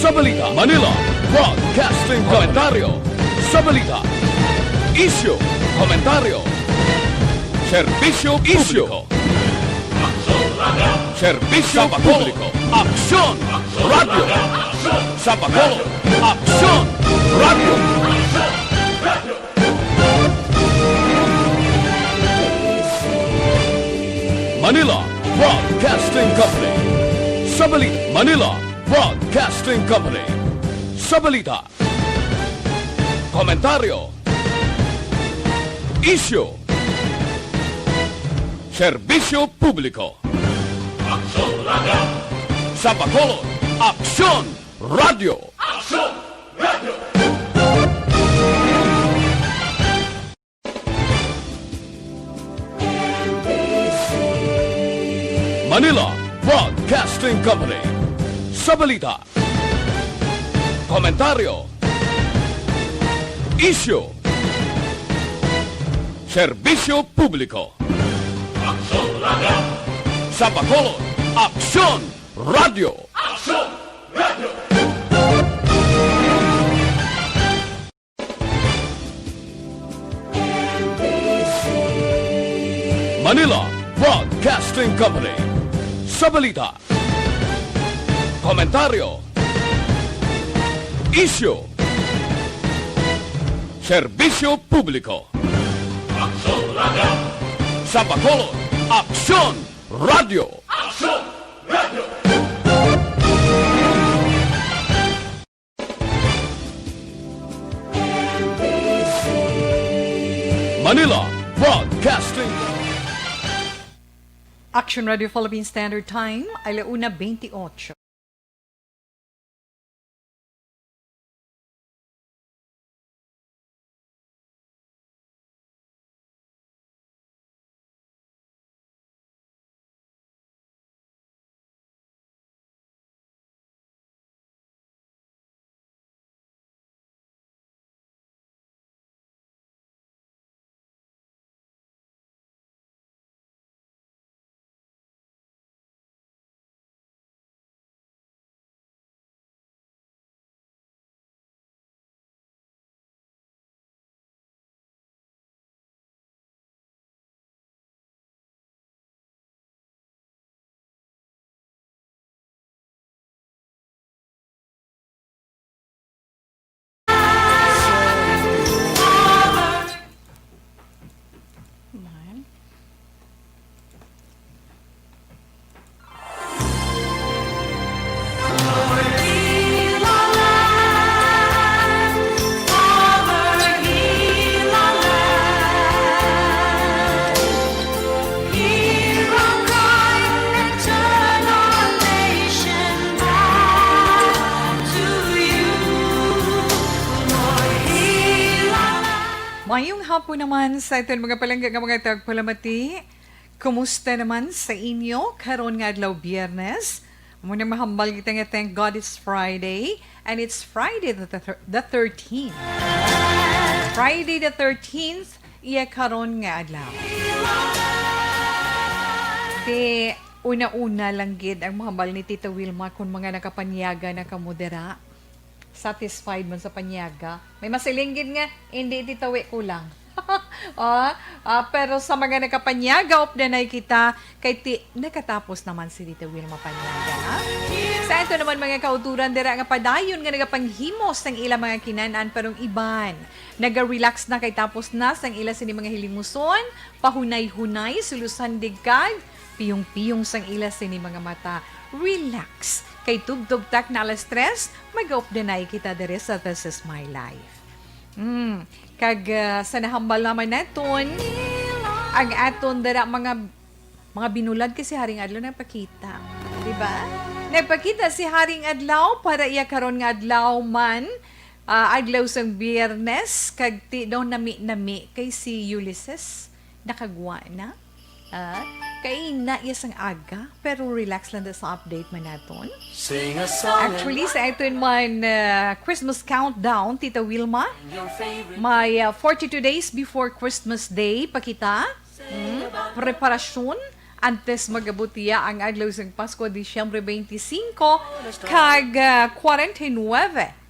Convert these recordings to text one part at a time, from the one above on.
Sa balita, Manila Broadcasting Komentaryo. Sa balita, Isyu, Komentaryo. Serbisyo Publiko. Serbisyo Publiko. Aksyon Radio. Sa Bacolod, Aksyon Radio. Manila Broadcasting Company. Sa balita, Manila Broadcasting Company. Sa balita, komentaryo, isyu, serbisyo publiko. Aksyon Radio. Sa Bacolod, Aksyon Radio. Aksyon Radio. Manila Broadcasting Company. Sa balita, komentaryo, isyu, serbisyo publiko. Aksyon Radio. Sa Bacolod, Aksyon Radio. Aksyon Radio. Manila Broadcasting Company. Sa balita, komentaryo, isyu, serbisyo publiko. Aksyon Radio. Sa Bacolod, Aksyon Radio. Aksyon Radio. Manila Broadcasting. Action Radio Philippine Standard Time, 1:28. Mayong hapon naman sa ito mga palangga nga mga tagpalamati. Kumusta naman sa inyo? Karon nga adlaw Biyernes. Muna mahambal kita nga thank God it's Friday. And it's Friday the 13th. Friday the 13th, iya karon nga adlaw. Te, una-una lang gid ang mahambal ni Tita Wilma kung mga nakapanyaga na kamudera. Satisfied man sa panyaga. May masilinggid nga, hindi titawi kulang. Pero sa mga nakapanyaga, opdanay kita, kay nakatapos naman si Tita Wilma Panyaga. Sa ito naman mga kauturan, dira nga padayon nga nagapanghimos ng ilang mga kinanaan, parang iban. Naga-relax na kay tapos na sang ila sini mga hilimuson, pahunay-hunay, sulusan digkag, piyong-piyong sang ila sini mga mata. Relax. Kay tugtog-tak na alas stress, mag-updanay kita dire sa This Is My Life. Sa nahambal naman naton, ang aton dara mga binulad kasi Haring Adlaw nagpakita. Diba? Nagpakita si Haring Adlaw para iya karon nga adlaw man, adlaw sang Biyernes, kag ti daw nami-nami kay si Ulysses, nakagwa na. Kay na ang aga, pero relax lang sa update man naton. Actually, sa ito man Christmas countdown, Tita Wilma, may 42 days before Christmas Day, pakita, preparasyon, antes magabutiya ang adlaw sang Pasko, Disyembre 25, kag 49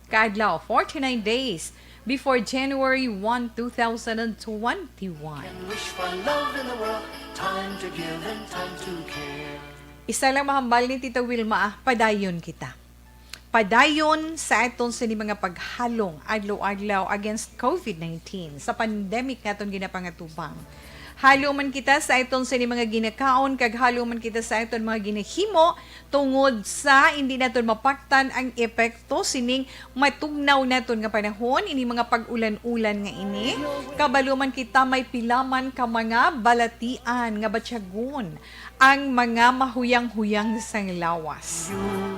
kaadlaw, 49 days before January 1, 2021. Wish for love in the world, time to give and time to care. Isa lang mahambal ni Tita Wilma, padayon kita. Padayon sa aton sa ni mga paghalong adlaw-adlaw against COVID-19 sa pandemic naton ginapangatubang. Halo man kita sa aton sa ni mga ginakaon, kag halo man kita sa aton mga ginahimo tungod sa hindi naton mapaktan ang epekto sining matugnaw naton nga panahon, ini mga pag-ulan-ulan nga ini. Kabalo man kita may pilaman ka mga balatian nga batyagon ang mga mahuyang-huyang sang lawas.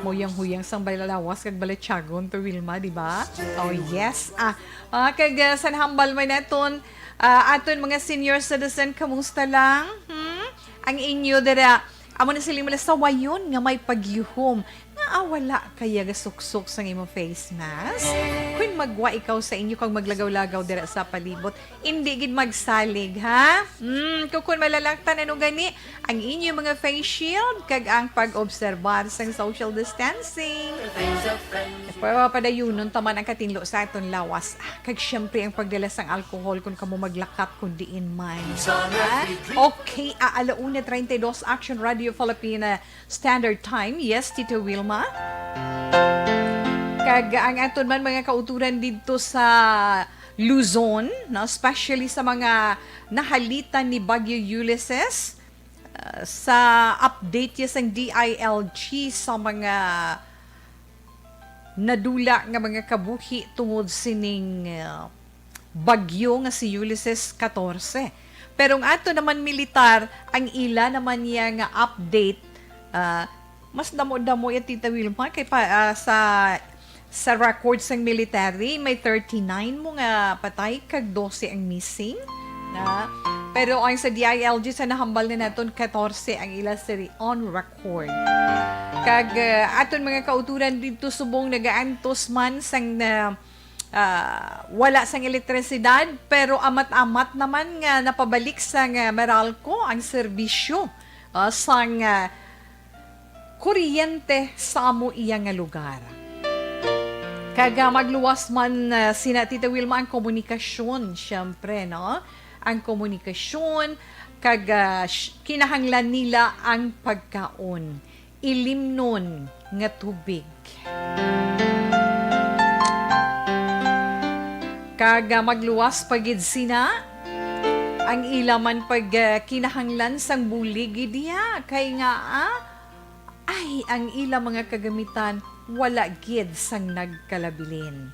Mahuyang-huyang sang lawas kag balatyagon to Wilma, di ba? Oh yes. Kag sanhambal man naton aton mga senior citizen, kamusta lang? Ang inyo dara, amo na sila mula sa wayon nga may pagyuhom nga wala kaya gasuksok sa imong face mask. Kung magwa ikaw sa inyo kang maglagaw-lagaw dira sa palibot, hindi gid magsalig, ha? Kung malalaktan ano gani ang inyo mga face shield kag ang pag-obserbar sa social distancing. Padayunon taman ang katinlo sa aton lawas. Kag syempre ang pagdala sang alcohol kung kamo maglakat kun diin man. Okay, alauna 32 Action Radio Filipina Standard Time. Yes, Tito Wilma. Kag ang aton man mga kauturan dito sa Luzon, no, especially sa mga nahalitan ni Bagyo Ulysses, sa update yes ang DILG sa mga nadula nga mga kabuhi tungod sining bagyo nga si Ulysses 14. Pero ang ato naman militar, ang ila naman niya nga update, mas damo-damo yung Tita Wilma kay sa records ng military, may 39 mo nga patay kag 12 ang missing. Na pero ang sa DILG sa nahambal na naton 14 ang ila siri on record. Kag aton mga kauturan dito subong nagaantos man sang wala sang elektrisidad, pero amat-amat naman nga napabalik sang Meralco ang serbisyo sang kuryente sa amo iya nga lugar. Kaga magluwas man sina Tita Wilma ang komunikasyon, syempre, no? Ang komunikasyon, kaga kinahanglan nila ang pagkaon. Ilimnon nga tubig. Kaga magluwas pagid sina ang ilaman pag kinahanglan sang bulig diya kay nga ay ang ila mga kagamitan wala gid sang nagkalabilin.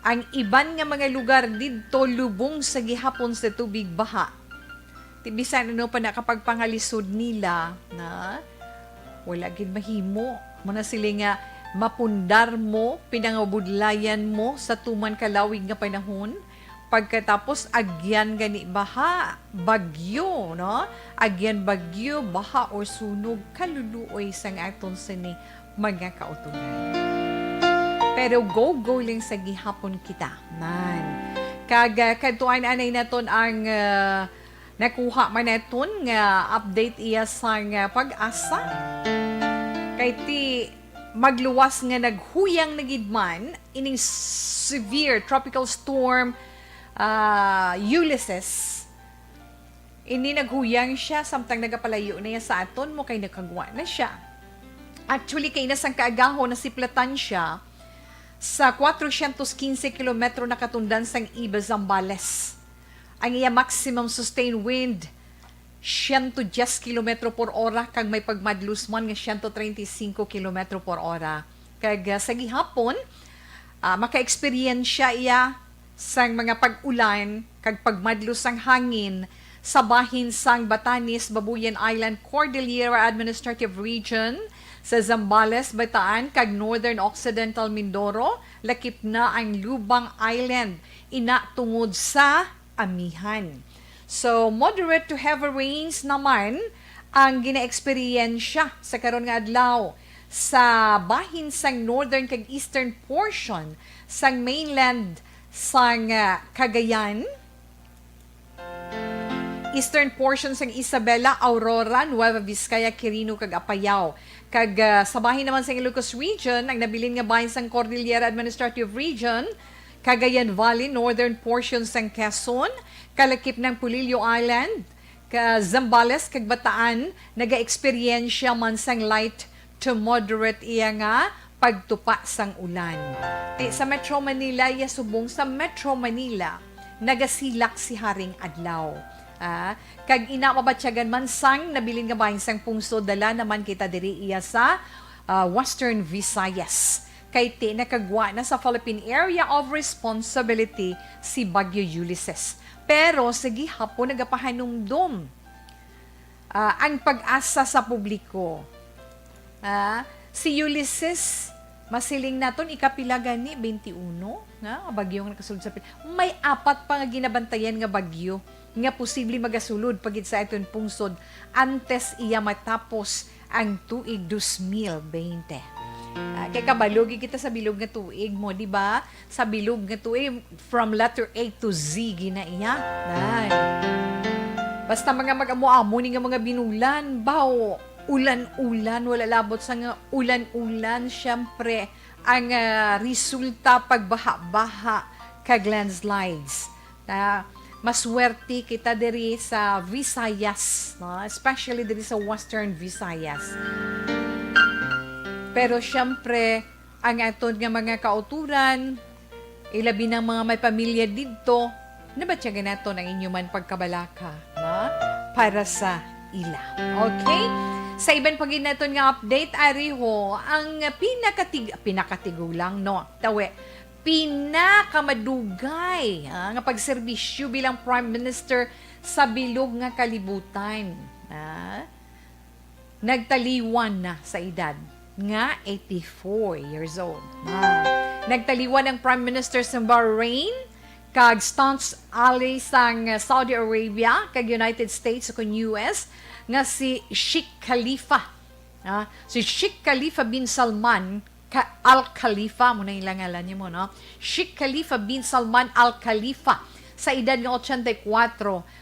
Ang iban nga mga lugar didto lubong sa gihapon sa tubig baha. Tibisan ano pa nakapagpangalisod nila na wala gid mahimo. Muna sila nga mapundar mo, pinangabudlayan mo sa tuman kalawig nga panahon. Pagkatapos agyan gani baha, bagyo, no? Agyan bagyo, baha or sunog, kaluluoy sang aton sini mga kauturan. Pero go lang sa gihapon kita, man. Kag kadtuan anay naton ang nakuha man naton nga update iya sang pag-asa. Kay ti magluwas nga naghuyang na gidman ining severe tropical storm Ulysses. Ini naghuyang siya samtang nagapalayo na sa aton mo kay nakagwa na siya. Actually kay nasang kaagahon na siplatan siya sa 415 kilometro na katundan sang Iba, Zambales. Ang iya maximum sustained wind 110 km per ora kag may pagmadlus man nga 135 km per ora. Kag sa gihapon maka-experience iya sang mga pag-ulan kag pagmadlus sang hangin sa bahin sang Batanes, Babuyan Island, Cordillera Administrative Region sa Zambales, Bataan kag Northern Occidental Mindoro, lakip na ang Lubang Island ina tungod sa amihan. So, moderate to heavy rains naman ang gina-experiensya sa karon nga adlaw sa bahin sang northern kag eastern portion sang mainland sang Cagayan. eastern portion sang Isabela, Aurora, Nueva Vizcaya, Quirino, kag Apayao. Kag sa bahin naman sa Ilocos Region, ang nabilin nga bahin sang Cordillera Administrative Region, Cagayan Valley, northern portion sang Quezon, kalakip ng Pulilio Island, Zambales, kag Bataan, naga-eksperyensya man sang light to moderate iya nga pagtupa sang ulan. Sa Metro Manila, subong sa Metro Manila, nagasilak si Haring Adlaw. Kag inamabatyagan man sang nabilin nga bahin sang pungsod, dala naman kita diri iya sa Western Visayas. Kay nakagwa na sa Philippine Area of Responsibility si Bagyo Ulysses. Pero sige hapon nagapahanumdum ang pag-asa sa publiko. Si Ulysses, masiling naton ikapila gani 21 nga bagyo nga nakasulod sa may apat pa nga ginabantayan nga bagyo nga posible magasulod pagit sa aton pungsod antes iya matapos ang tuig 2020. Kay kabalugi kita sa bilog nga tuig mo, di ba? Sa bilog nga tuig from letter A to Z gina iya. Basta mga mag-amo-amo ni nga mga binulan, baw ulan-ulan, wala labot sa nga ulan-ulan, syempre, ang resulta pagbaha-baha kag landslides. Maswerte kita diri sa Visayas, no? Especially diri sa Western Visayas. Pero syempre, ang aton nga mga kauturan, ilabi ng mga may pamilya dito, nabatyagan nato ng inyo man pagkabalaka, na? Para sa ila. Okay? Sa ibang pagin naton nga update, ariho, ang pinakatigulang, no? Pinakamadugay nga pagserbisyo bilang Prime Minister sa bilog nga kalibutan. Nagtaliwan na sa edad nga 84 years old. Nagtaliwan ang Prime Minister sa Bahrain, kag staunch ally sang Saudi Arabia, kag United States o US, nga si Sheikh Khalifa. Si Sheikh Khalifa bin Salman Al-Khalifa, muna yung langalan niyo mo, no? Sheikh Khalifa bin Salman Al-Khalifa, sa edad ng 84,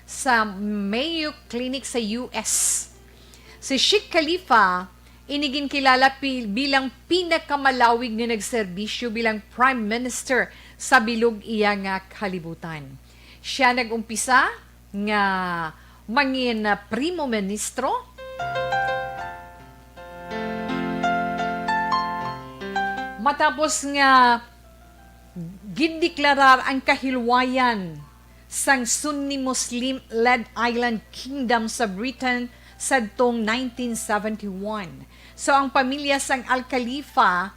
sa Mayo Clinic sa US. Si Sheikh Khalifa, inigin kilala bilang pinakamalawig na nagserbisyo bilang Prime Minister sa bilog iya nga kalibutan. Siya nagumpisa nga mangin Primo Ministro, matapos nga gindeklarar ang kahilwayan sang Sunni Muslim-led island kingdom sa Britain sa tong 1971. So ang pamilya sang Al-Khalifa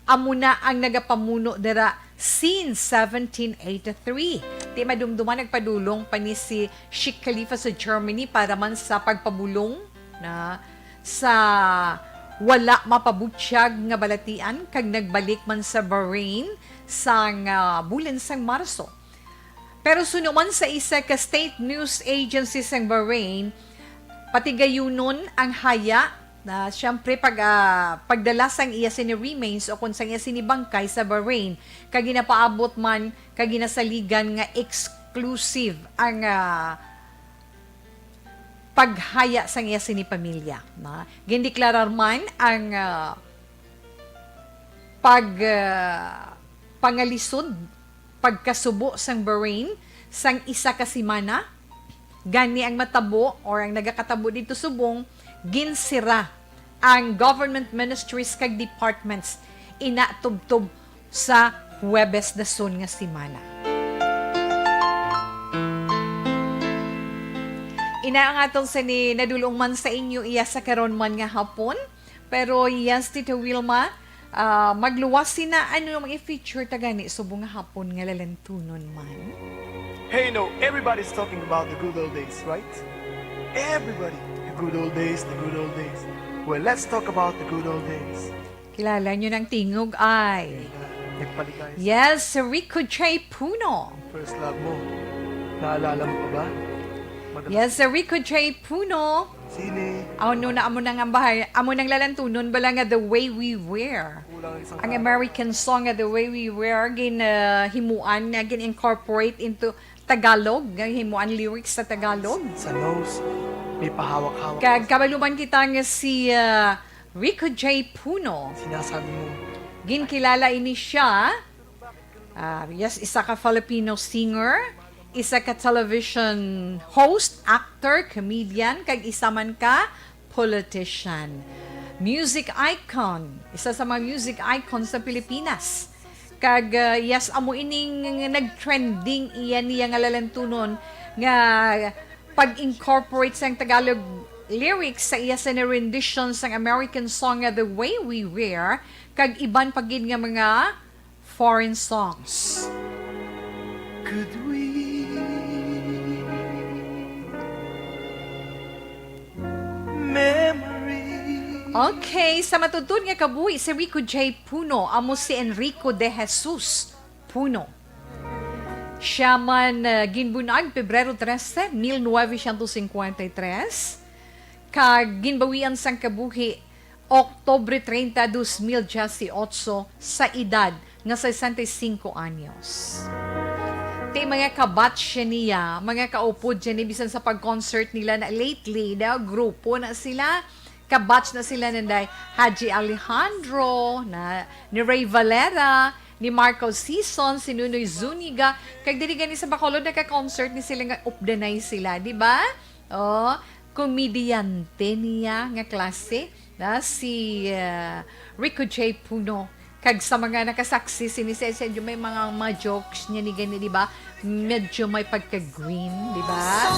amuna ang nagapamuno dira since 1783. Di madumduman nagpadulong pa ni si Sheikh Khalifa sa Germany para man sa pagpabulong na sa wala mapabutyag nga balatian kag nagbalik man sa Bahrain sang bulan sang Marso. Pero sunuman sa isa ka state news agency sang Bahrain, pati gayunon ang haya na siyempre pagdala sang iya sini remains o kung sang iya sini bangkay sa Bahrain, kag ginapaabot man kag ginasaligan nga exclusive ang paghaya sang iya sini pamilya. Gindeklarar man ang pangalisod, pagkasubo sang Bahrain sang isa ka simana, gani ang matabo or ang nagakatabo dito subong, ginsira ang government ministries kag departments inatubtob sa Huwebes na son nga simana. Inaangatong sa ni nadulong man sa inyo iya sa karon man nga hapon, pero yes, Tito Wilma, magluwas na ano mga i-feature tagani subong nga hapon nga lalantunon man. Hey, everybody's talking about the good old days, right? Everybody. The good old days, the good old days. Well, let's talk about the good old days. Kilala nyo ng tingog ay... Nagpaligay. Yes, si Rico J. Puno. First love mo. Naalala mo pa ba? Yes, si Rico J. Puno. Sine. Ano na amo nang ambahay, amo nang lalantunon bala nga The Way We Wear. Ang American song nga The Way We Wear, himuan na gin-incorporate into Tagalog, nga himuan lyrics sa Tagalog. Sa nose, may pahawak-hawak. Kag kabaluman kita nga si Rico J. Puno. Sinasabi mo, Ginkilala ini siya. Yes, isa ka Filipino singer, isa ka television host, actor, comedian, kag isa man ka politician. Music icon, isa sa mga music icons sa Pilipinas. Kag yes, amo ining nag-trending iyan niya nga lalantunon nga pag-incorporate sa Tagalog lyrics sa iya sa rendition sa American song nga The Way We Were, kag iban pagid nga mga foreign songs. could we memory? Okay, sa matutun nga kabuhi si Rico J. Puno, amo si Enrico de Jesus Puno. Siya man ginbunag Pebrero 13, 1953, kag ginbawian sang kabuhi Oktobre 30, 2018 sa edad nga 65 anyos. Ti mga kabatch niya, mga kaupod niya ni bisan sa pag-concert nila na lately, na grupo na sila, kabatch na sila nanday Haji Alejandro, na ni Ray Valera, ni Marco Sison, si Nunoy Zuniga, kag dili gani sa Bacolod naka-concert ni sila nga updanay sila, di ba? Oh, komedyante niya nga klase na si Rico J. Puno. Kag sa mga nakasaksi, sinisedyo may mga jokes niya ni gani, di ba? Medyo may pagka-green, di ba?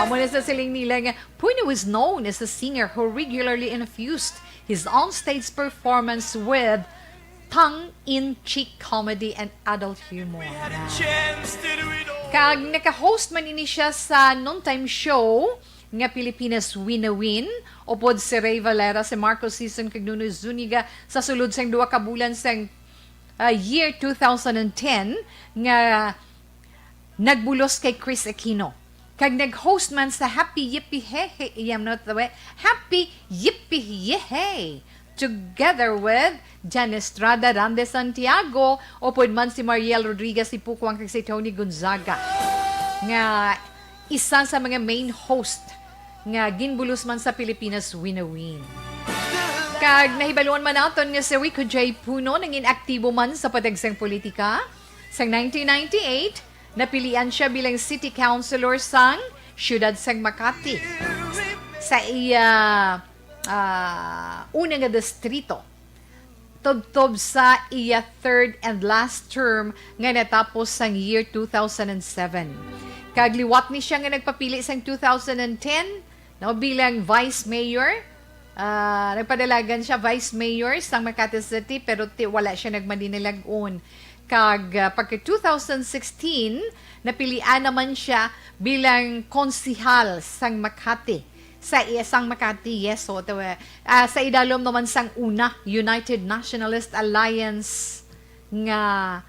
Muna sa siling nila nga, Puno was known as a singer who regularly infused his onstage performance with tongue-in-cheek comedy and adult humor. Kag naka-host man ini siya sa noontime show nga Pilipinas Win a Win, upod si Ray Valera, si Marco Sison, kag Nunoy Zuniga sa sulod sang duwa ka bulan sang year 2010 nga nagbulos kay Chris Aquino. Kag nag-host man sa Happy Yippee Hey, Happy Yippee Hey, together with Jan Estrada, Rande Santiago, upod man si Mariel Rodriguez, si Pukwang, kag si Tony Gonzaga, nga isa sa mga main host nga ginbulos man sa Pilipinas Win a Win. Kag nahibaluan man naton nga si Rico J. Puno nangin aktibo man sa padagsang politika. Sa 1998, napilian siya bilang city councilor sang siyudad sang Makati. Sa iya unang nga distrito. Tubtob sa iya third and last term nga natapos sang year 2007. Kagliwat ni siya nga nagpapili sang 2010 no, bilang vice mayor. Nagpadalagan siya vice mayor sa Makati City, pero wala siya nagmaninilag-on. Kag pagka 2016, napilian naman siya bilang konsihal sang Makati. Sa isang Makati, yes. So, sa idalom naman sang una, United Nationalist Alliance nga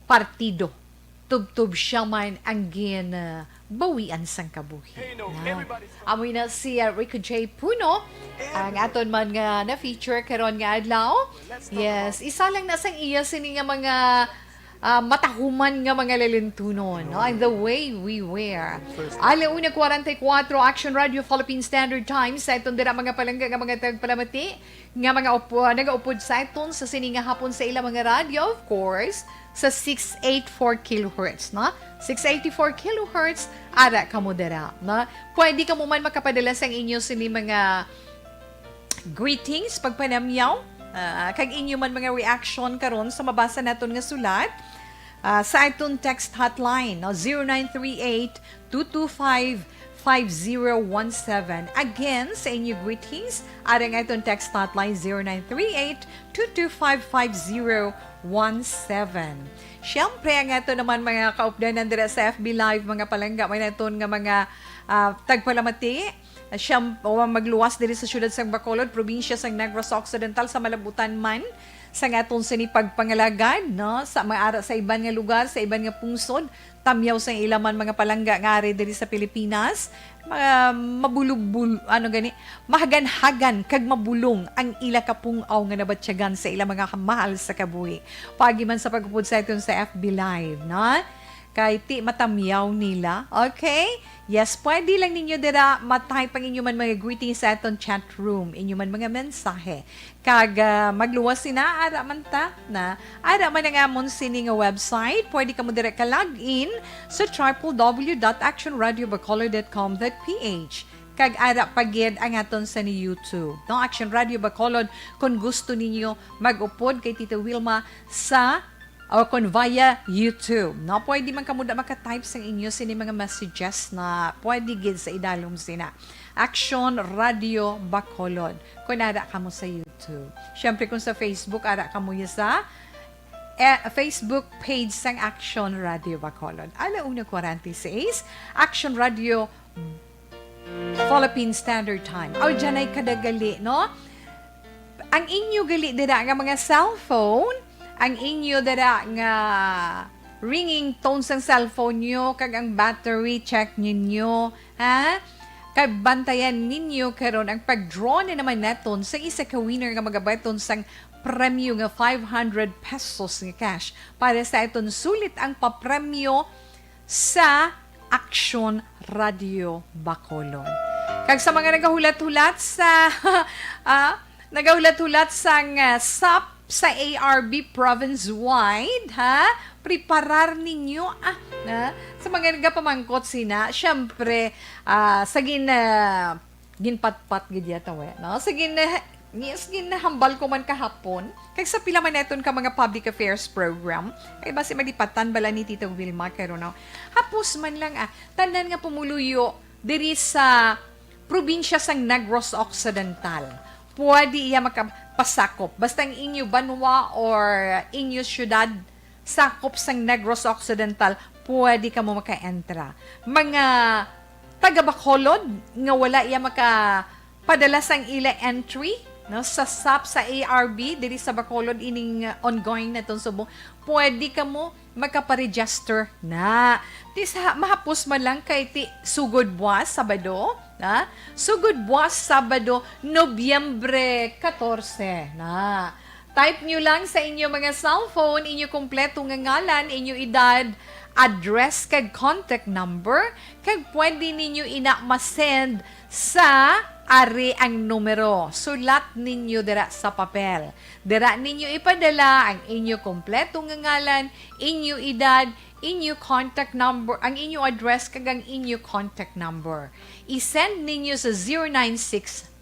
partido. Tub-tub siya man ang bawian sang kabuhi. Amoy na si Rico J. Puno, ang aton man nga na-feature karon nga adlaw. Yes, isa lang na sang iya sini nga mga matahuman nga mga lalintunon, no? And The Way We Were. Alauna 44, Action Radio Philippine Standard Time, sa itong dira mga palangga nga mga tagpalamati, nga mga nagaupod sa iton sa sini nga hapon sa ilang mga radio, of course, sa 684 kHz, no? 684 kHz, ara ka mo dira, no? Pwede ka mo man makapadala sa inyo sini mga greetings, pagpanamyaw, kag inyo man mga reaction karon sa mabasa naton nga sulat, sa itong text hotline, no? 0938-225-5017. Again, sa inyo greetings, arang itong text hotline 0938-225-5017. Siyempre, ang ito naman mga kaupdanan dira sa FB Live, mga palangga, may naton nga mga tagpalamati. Magluwas diri sa siyudad sang Bacolod, probinsya sang Negros Occidental, sa Malabutan man, sa ngaton sa ni pagpangalagan, no? Sa mga sa iban nga lugar, sa iban nga pungsod, tamyaw sa ilaman mga palangga nga ari diri sa Pilipinas, mahagan-hagan kag mabulong ang ila kapungaw nga nabatsyagan sa ila mga mahal sa kabuhi. Pagi man sa pagpupud sa iton sa FB Live, no? kay ti matamyaw nila. Okay? Yes, pwede lang ninyo dira matay pang inyo man mga greetings sa aton chat room, inyo man mga mensahe. Kag magluwas sina ara man ta na ara man ang amon sini nga website, pwede ka mo dira ka login sa www.actionradiobacolod.com.ph. Kag ara pagid ang aton sa ni YouTube. No, Action Radio Bacolod kung gusto ninyo mag-upod kay Tita Wilma sa o kung via YouTube. No, pwede man kamo maka-type sa inyo sini mga messages na pwede gid sa idalom sina. Action Radio Bacolod. Kung ara kamo sa YouTube. Syempre kung sa Facebook ara kamo sa Facebook page sang Action Radio Bacolod. 1:46 Action Radio Philippine Standard Time. O dyan ay kadagali, no? Ang inyo gali dira nga mga cellphone, ang inyo dira nga ringing tone sang cellphone nyo, kag ang battery check ninyo, ha? Kag bantayan ninyo karon ang pag-draw na naman naton sa isa ka winner nga magabayton sang premyo nga 500 pesos nga cash para sa iton sulit ang papremyo sa Action Radio Bacolod. Kag sa mga nagahulat-hulat sa nagahulat-hulat sang SAP sa ARB province-wide, ha? Preparar ninyo, sa mga nagapamangkot sina, syempre, sa ginpatpat gid yata, no? Sa ginahambal ko man kahapon, kag sa pila man neton ka mga public affairs program, kay basi malipatan bala ni Tita Wilma, karon no? Hapos man lang, tanan nga pumuluyo, diri sa probinsya sang Negros Occidental. Pwede iya makapasakop. Basta ang inyo banwa or inyo syudad sakop sang Negros Occidental, pwede ka mo maka-entra. Mga taga Bacolod nga wala iya makapadala sang ila entry, no, sa SAP sa ARB diri sa Bacolod ining ongoing na itong subong, pwede ka mo makaparegister na. Mahapos man lang kay ti sugod buwas Sabado, na? Sugod buwas Sabado, Nobyembre 14, na. Type nyo lang sa inyo mga cellphone, inyo kompleto nga ngalan, inyo edad, address kag contact number, kag pwede ninyo ina-masend sa ari ang numero. Sulat ninyo dira sa papel. Dira ninyo ipadala ang inyo kompleto nga ngalan, inyo edad, inyo contact number, ang inyo address kag ang inyo contact number. I-send ninyo sa 0963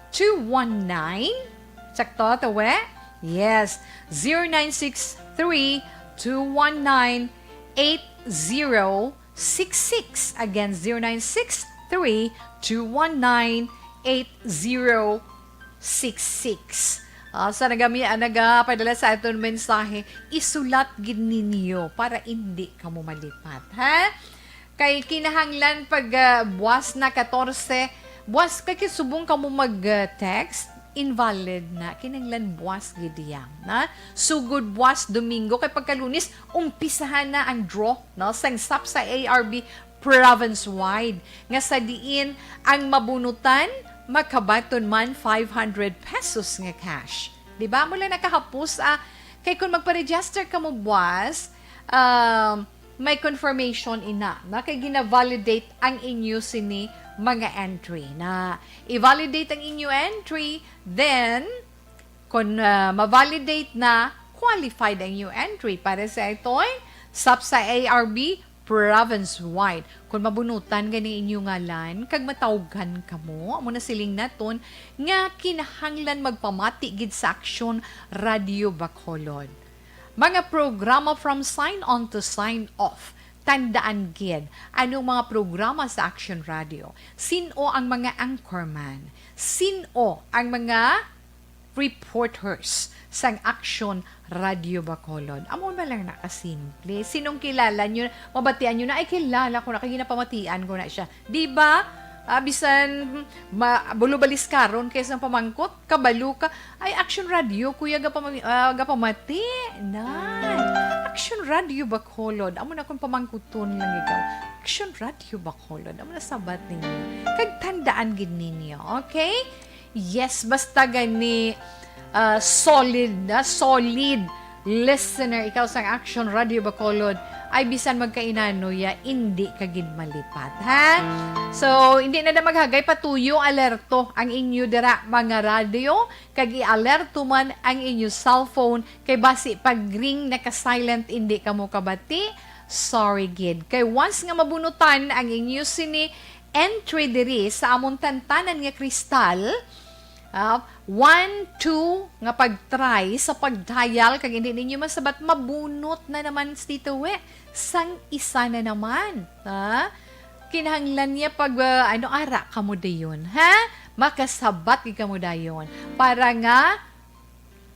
219 sakto tawe? Yes, 0963 219 8066. Again, 0963 219 8066. Sa nagapadala sa aton mensahe, isulat gid ninyo para hindi ka mo malipat, ha? Kay kinahanglan pag buwas na 14, buwas kay subong ka mo mag-text, invalid na, kinahanglan buwas gid yan, na? Sugod buwas Domingo, kay pagkalunis, umpisahan na ang draw, no? Sang SAP sa ARB province-wide. Nga sa diin, ang mabunutan, makabaton man 500 pesos nga cash. Diba? Mula nakahapos, kay kung magpa-register ka mo buwas, may confirmation ina, na kay gina-validate ang inyo sini mga entry. Na i-validate ang inyo entry, then, kung ma-validate na, qualified ang inyo entry para sa ito'y SAP sa ARB province-wide. Kung mabunutan gani inyo ngalan, kag matawgan ka mo, amo na siling naton, nga kinahanglan magpamati gid sa Action Radio Bacolod. Mga programa from sign on to sign off. Tandaan gid, anong mga programa sa Action Radio? Sino ang mga anchorman? Sino ang mga reporters sang Action Radio Bacolod? Amo na lang nakasimple. Sinong kilala nyo, mabatian nyo na, ay kilala ko na, kaya ginapamatian ko na siya. Diba? Bisan bulubalis karon kaysa pamangkot, kabalo ka, ay Action Radio, kuya gapamati. Action Radio Bacolod. Amo na kung pamangkuton lang ikaw. Action Radio Bacolod. Amo na sabat ninyo. Kag tandaan gid ninyo. Okay? Yes, basta gani solid listener, ikaw sang Action Radio Bacolod, ay bisan magkainano ya, hindi ka gid malipat, ha? So, hindi na maghagay patuyo, alerto ang inyo dira mga radio, kag i-alerto man ang inyo cellphone, kay basi pag ring naka-silent, hindi ka mo kabati, sorry gid. Kay once nga mabunutan ang inyo sini entry diri sa among tantanan nga kristal, 1, 2 nga pag-try sa pag-dial kag hindi ninyo masabat, mabunot na naman Tito We. Sang isa na naman. Ha? Kinahanglan niya pag ara ka mo dayon, ha? Makasabat ka mo dayon para nga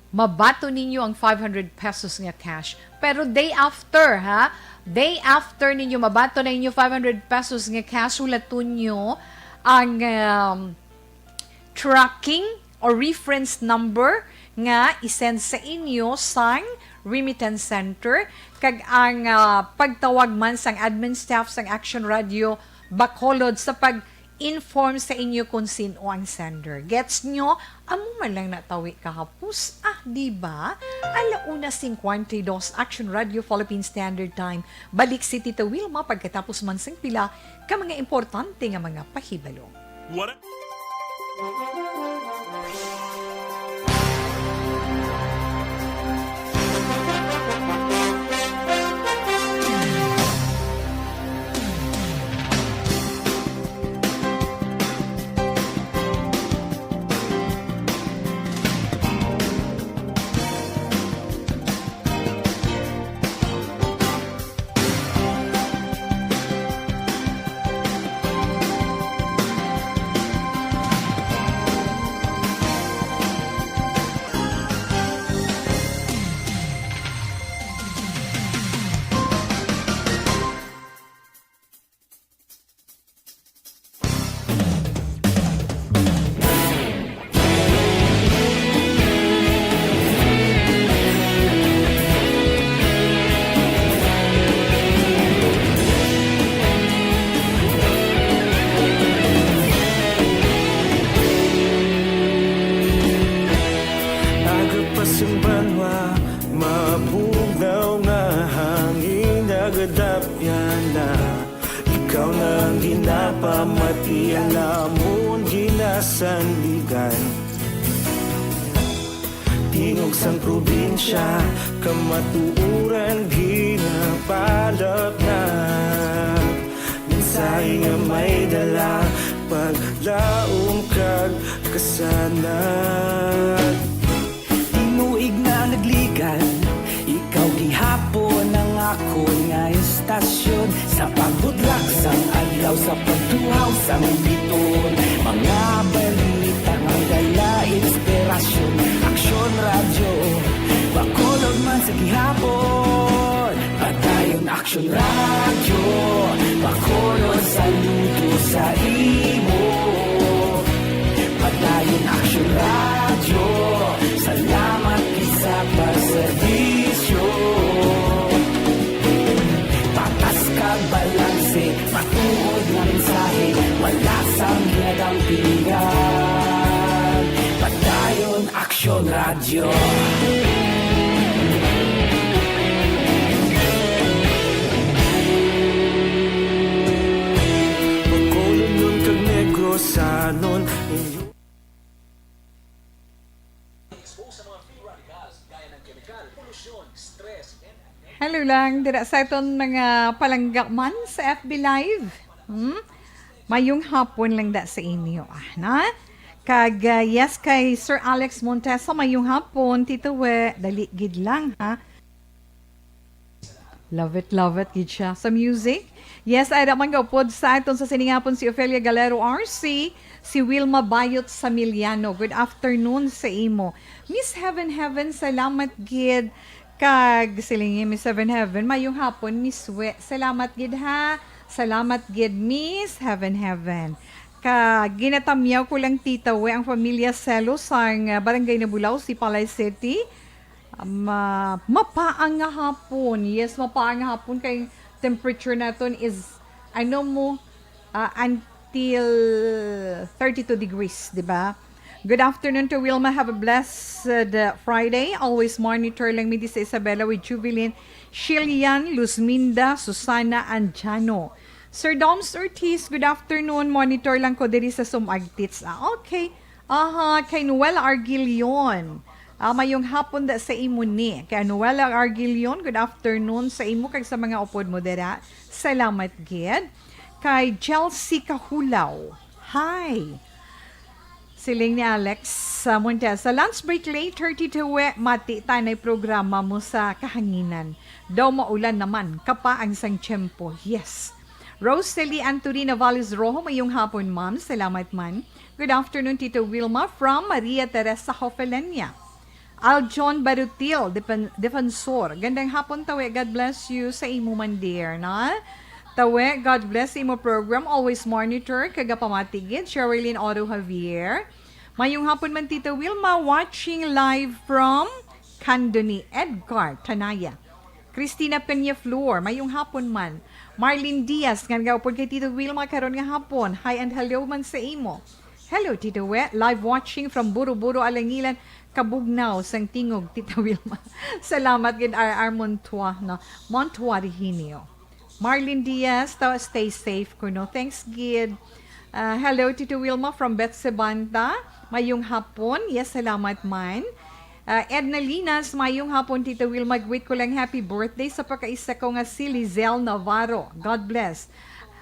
mabato ninyo ang 500 pesos nga cash. Pero day after, ha? Day after ninyo mabato na inyo 500 pesos nga cash, ulaton nyo ang tracking or reference number nga isend sa inyo sang remittance center, kag ang pagtawag man sang admin staff sang Action Radio Bacolod sa pag-inform sa inyo kung sino ang sender. Gets nyo? Amo man lang natawi kahapos. Di ba? 1:52 Action Radio Philippine Standard Time. Balik si Tita Wilma pagkatapos man sang pila ka mga importante nga mga pahibalo. What? Ikaw nang ginapamati, alamon ginasandigan. Tingog sang probinsya, kamatuuran ginapalap na. Minsay nga may dala, paglaom kag kasanat. Tinuig na nagligan, ikaw gihapon ang ako nga estasyon. Sa pagbudlak sang adlaw, sa pagtuhaw sang biton, mga balita nga dala inspirasyon. Action Radio Bacolod man sa gihapon, padayon Action Radio Bacolod, saludo sa imo. Padayon Action Radio, salamat isa pa sa disyo. Patas kag balanse, patuod na mensahe, wala sang ginagampingan. Padayon Action Radio. Bacolod nun kag Negros Sanon. Hello lang, dira sa itong mga palangga man sa FB Live. Mayong hapon lang da sa inyo. Na? Kag yes kay Sir Alex Montesa, mayong hapon. Tito We, dali gid lang ha. Love it gid siya. Sa music, yes, ay naman gaupod sa itong sa siningapon si Ofelia Galero RC, si Wilma Bayot Samiliano. Good afternoon sa imo. Miss Heaven, salamat gid. Kag silingi Miss Heaven, mayong hapon Miss We. Salamat gid ha. Salamat gid Miss Heaven. Kag ginatamyaw ko lang Tita We ang pamilya Celos ang barangay na Bulao, si Palay City. Mapaang nga hapon. Yes, mapaang nga hapon kay temperature naton is until 32 degrees, di ba? Good afternoon to Wilma. Have a blessed Friday. Always monitor lang mi di sa Isabela with Jubilin, Shilian, Luzminda, Susana, Anjano. Sir Doms Ortiz, good afternoon. Monitor lang ko diri sa Sumagtits. Okay. Kay Noel Argilion. Mayong hapon da sa imo ni. Kay Noel Argilion, good afternoon sa imo kag sa mga upod mo dira. Salamat gid. Kay Chelsea Kahulaw. Hi. Siling ni Alex Montes. Sa lunch break later, Tito We, mati tanay programa mo sa kahanginan. Daw maulan naman, kapa ang sang tiyempo. Yes. Rosalie Anturina Valles Rojo, mayong hapon, ma'am. Salamat man. Good afternoon, Tito Wilma from Maria Teresa Hofelenia. Aljon Barutil, Defensor. Gandang hapon, Tawe. God bless you sa imo man, dear, na? Tawe, God bless imo program. Always monitor. Kagapamatigid. Sherilyn Oro Javier. Mayong hapon man, Tito Wilma. Watching live from Candoni. Edgar Tanaya. Christina Peña Flor. Mayong hapon man. Marlene Diaz. Nga po kay Tito Wilma karon nga hapon. Hi and hello man sa imo. Hello, Tito We. Live watching from Buro-Buro, Alangilan. Kabugnaw sang tingog, Tita Wilma. Salamat gid R.R. Montua, no? Montua Rihinio. Marlene Diaz, stay safe ko, no? Thanks gid. Hello, Tito Wilma from Betsebanta. Mayong hapon. Yes, salamat man. Edna Linas, mayong hapon, Tito Wilma. Greet ko lang happy birthday sa pagkaisa ko nga si Lizelle Navarro. God bless.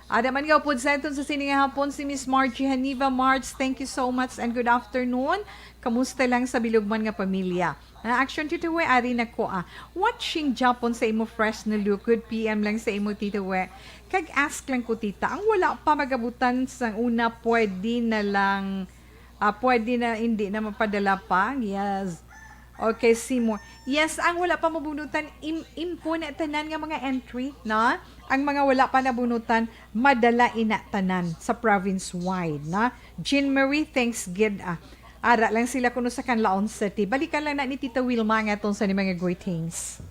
Ada man nga po sa sininga hapon si Miss Margie Haniva March. Thank you so much and good afternoon. Kamusta lang sa bilugman nga pamilya? Action Tito We, ari na ko watching Japon sa imo fresh na look. Good PM lang sa imo Tito We. Kag ask lang ko tita, ang wala pa magabutan sang una pwede na lang, pwede na hindi na mapadala pa. Yes. Okay, Seymour. Yes, ang wala pa mabunutan, impo na tanan nga mga entry, na? Ang mga wala pa nabunutan, madala ina tanan sa province-wide, na? Jean Marie, thanks gid. Ara lang sila kuno sa Canlaon City. Balikan lang na ni Tita Wilma nga itong sa ni mga greetings.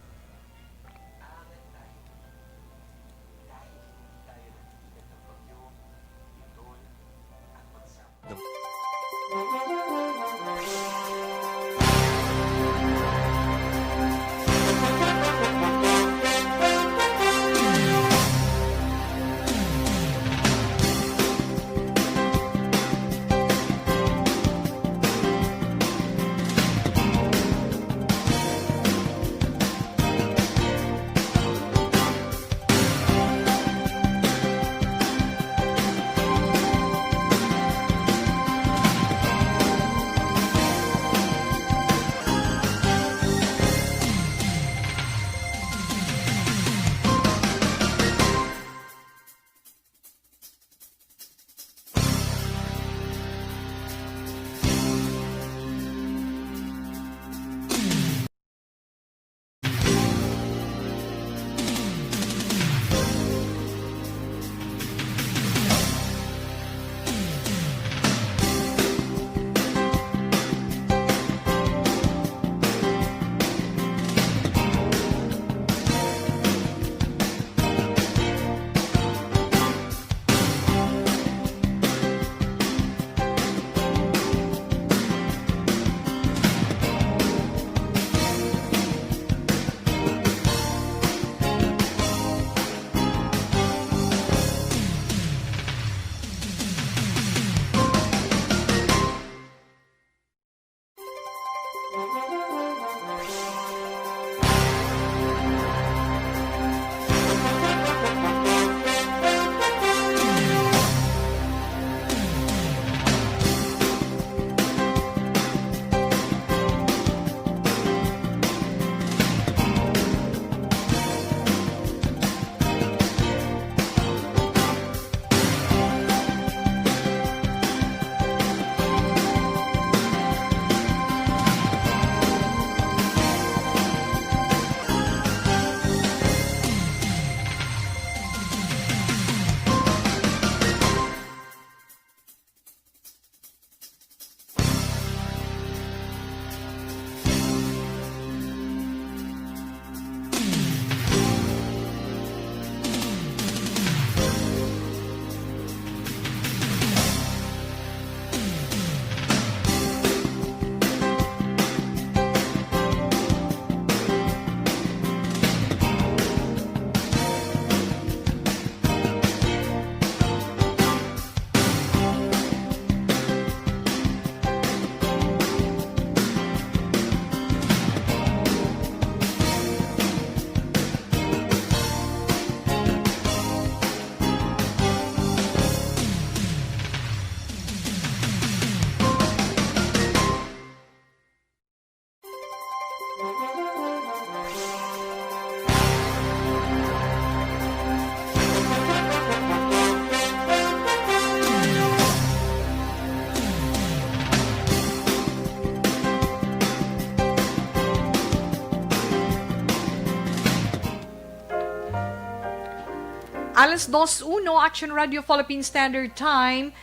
Alas 2:01, Action Radio Philippine Standard Time.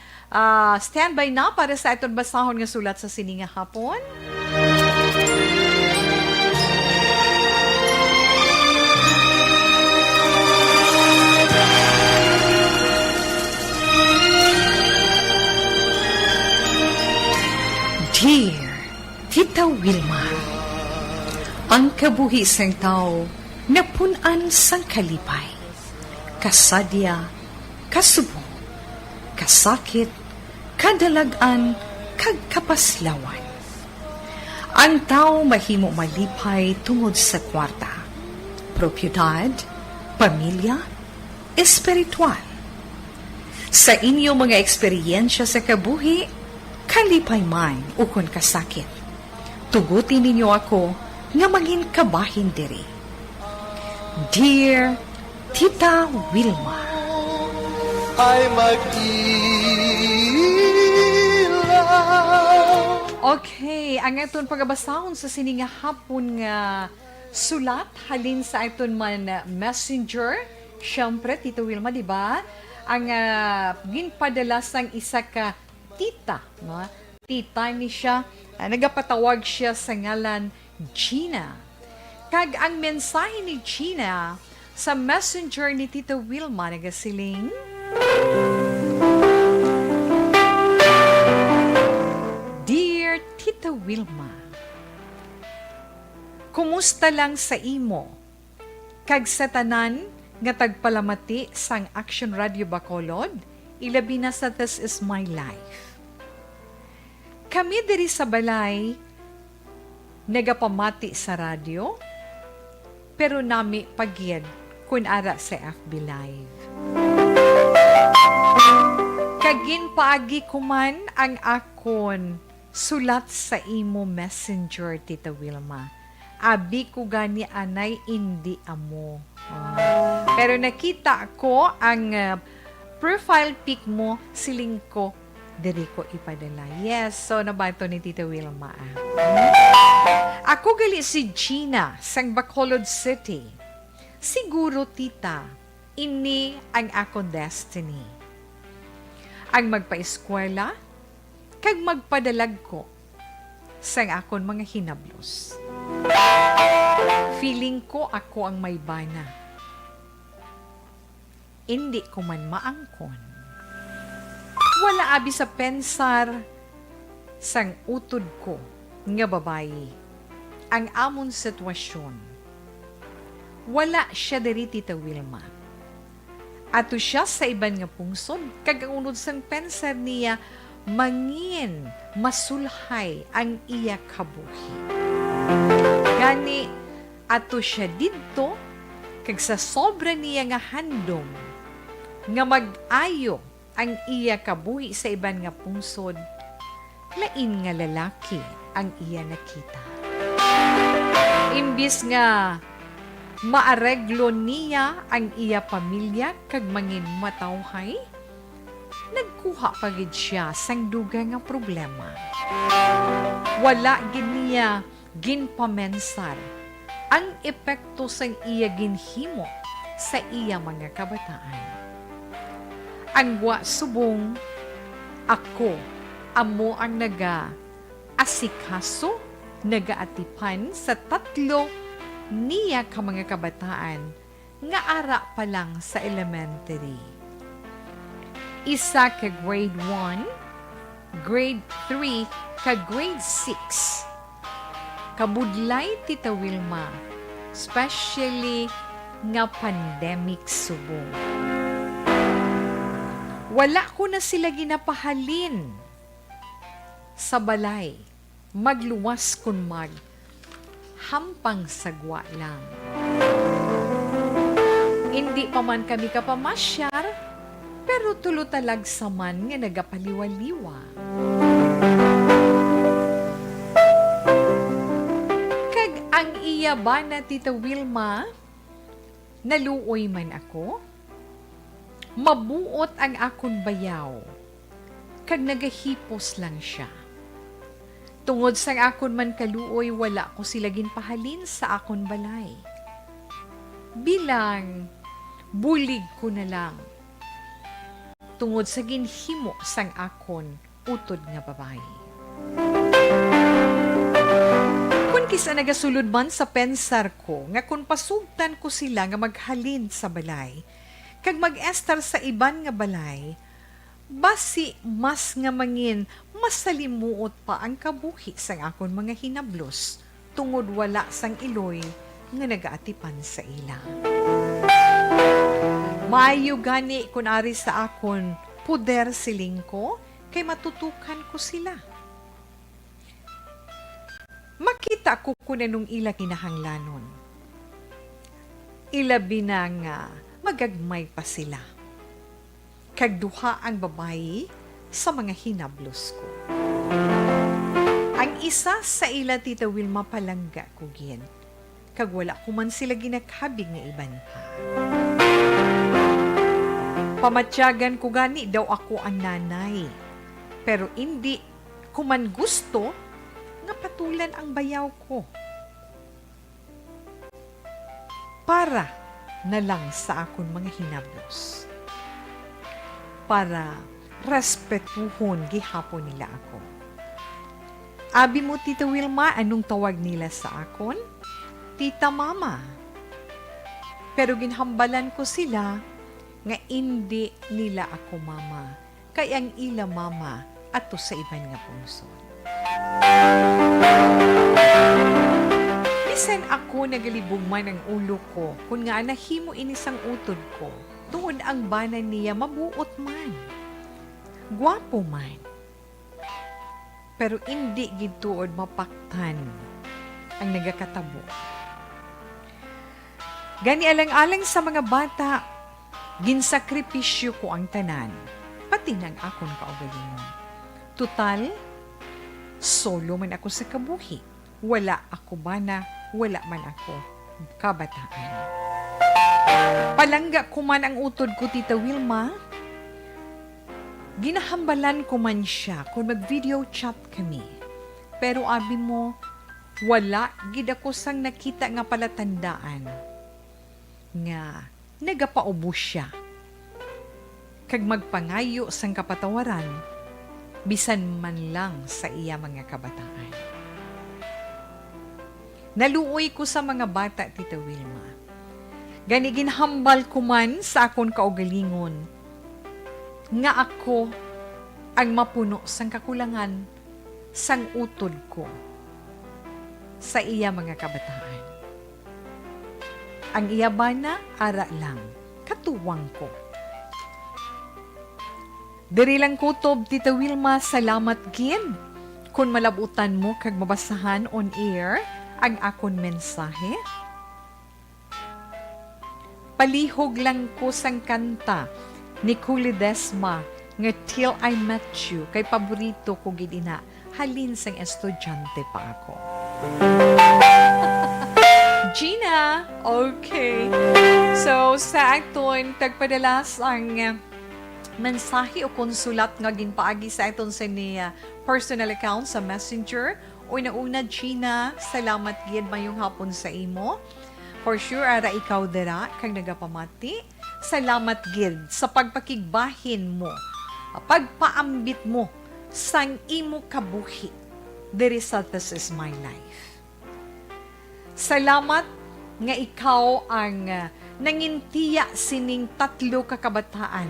Standby na para sa itong basahon nga sulat sa sininga hapon. Dear Tita Wilma, ang kabuhi sang tao napunan sang kalipay, kasadya, kasubong, kasakit, kadalagan, kag kapaslawan. Ang tao mahimo malipay tungod sa kwarta, propiedad, pamilya, espiritual. Sa inyo mga eksperyensya sa kabuhi, kalipay man ukon kasakit. Tugutin ninyo ako nga maging kabahin diri. Dear Tita Wilma, Ay mag-ilaw. okay, ang aton pagabasahon sa sininga hapon nga sulat halin sa aton man messenger. Siyempre, Tito Wilma, di ba? Ang ginpadala sang isa ka tita, no? Tita ni siya, nagapatawag siya sa ngalan Gina. Kag ang mensahe ni Gina sa messenger ni Tita Wilma nagasiling, Dear Tita Wilma, kumusta lang sa imo? Kag sa tanan nga tagpalamati sang Action Radio Bacolod, ilabi na sa This Is My Life. Kami diri sa balay, nagapamati sa radyo, pero nami pagyed kun ara sa FB Live. Kagin paagi kuman ang akon sulat sa imo messenger, Tita Wilma. Abi ko gani anay indi amo. Pero nakita ko ang profile pic mo, siling ko, diri ko ipadala. Yes, so nabato ni Tita Wilma. Ako gali si Gina, sang Bacolod City. Siguro, tita, ini ang akong destiny. Ang magpa-eskwela, kag magpadalag ko sang akon mga hinablos. Feeling ko ako ang may bana. Hindi ko man maangkon. Wala abi sa pensar sang utod ko nga babayi ang amon sitwasyon. Wala siya diri, Tita Wilma. Ato siya sa iban nga pungsod, kag ang unod sang pensar niya, mangin masulhay ang iya kabuhi. Gani, ato siya didto, kag sa sobra niya nga handom, nga mag-ayo ang iya kabuhi sa iban nga pungsod, lain nga lalaki ang iya nakita. Imbis nga maareglo niya ang iya pamilya kag mangin matawhay, nagkuha pagid siya sang duga nga problema. Wala gid niya ginpamensar ang epekto sang iya ginhimo sa iya mga kabataan. Ang wa subong, ako, amo ang asikaso, nagaatipan sa tatlo niya ka mga kabataan nga ara pa lang sa elementary. Isa ka grade 1, grade 3, ka grade 6. Kabudlay, Tita Wilma, especially nga pandemic subong. Wala ko na sila ginapahalin sa balay, magluwas kun hampang sagwa lang. Hindi pa man kami kapamasyar, pero tulutalag sa man nga nagapaliwaliwa. Kag ang iya ba na, Tita Wilma, naluoy man ako, mabuot ang akon bayaw, kag nagahipos lang siya. Tungod sang akon man kaluoy, wala ko sila ginpahalin sa akon balay. Bilang bulig ko na lang. Tungod sa ginhimo sang akon utod nga babae. Kung kisa nagasulod man sa pensar ko, nga kung pasugtan ko sila nga maghalin sa balay, kag mag-estar sa iban nga balay, basi mas nga mangin masalimuot pa ang kabuhi sang akon mga hinablos, tungod wala sang iloy nga nagaatipan sa ila. Maayo gani kun ari sa akon puder siling ko, kay matutukan ko sila. Makita ko kunanong ila kinahanglanon. Ilabi na nga magagmay pa sila. Kagduha ang babayi sa mga hinablos ko. Ang isa sa ila Tita Wilma palangga ko gin. Kag wala ko man sila ginakabig nga iban pa. Pamatyagan ko gani daw ako ang nanay. Pero hindi ko man gusto nga patulan ang bayaw ko. Para na lang sa akon mga hinablos. Para respetuhon gihapon nila ako. Abi mo, Tita Wilma, anong tawag nila sa akon? Tita Mama. Pero ginhambalan ko sila nga hindi nila ako mama. Kay ang ila mama ato sa iban nga pungsod. Bisan ako nagalibog man ang ulo ko kung nga nahimo inisang utod ko, tuod ang banan niya mabuot man. Gwapo man. Pero hindi gituod mapaktan ang nagakatabo. Gani alang-alang sa mga bata, ginsakripisyo ko ang tanan, pati ng akon kaugalingon. Tutal, solo man ako sa kabuhi. Wala ako bana, wala man ako kabataan. Palangga ko man ang utod ko, Tita Wilma, ginahambalan ko man siya kung mag-video chat kami. Pero abi mo, wala gid ako sang nakita nga palatandaan nga nagapaubos siya. Kag magpangayo sang kapatawaran, bisan man lang sa iya mga kabataan. Naluoy ko sa mga bata, Tita Wilma. Gani ginhambal ko man sa akon kaugalingon nga ako ang mapuno sang kakulangan sang utod ko sa iya mga kabataan. Ang iya bana, ara lang, katuwang ko. Diri lang kutob, Tita Wilma, salamat gin kung malabutan mo kag mabasahan on air ang akon mensahe. Palihog lang ko sang kanta ni Kuli Desma nga Till I Met You, kay paborito ko gid ina, halin sang estudyante pa ako. Gina, okay. So, sa aton, tagpadalas ang mensahe o konsulat nga ginpaagi sa aton sa niya personal account sa Messenger. Una-una, Gina, salamat gid mayong hapon sa imo. For sure, ara ikaw dara, kang nagapamati. Salamat gid sa pagpakigbahin mo, pagpaambit mo sang imo kabuhi diri sa This Is My Life. Salamat nga ikaw ang nangintiya sining tatlo ka kabataan.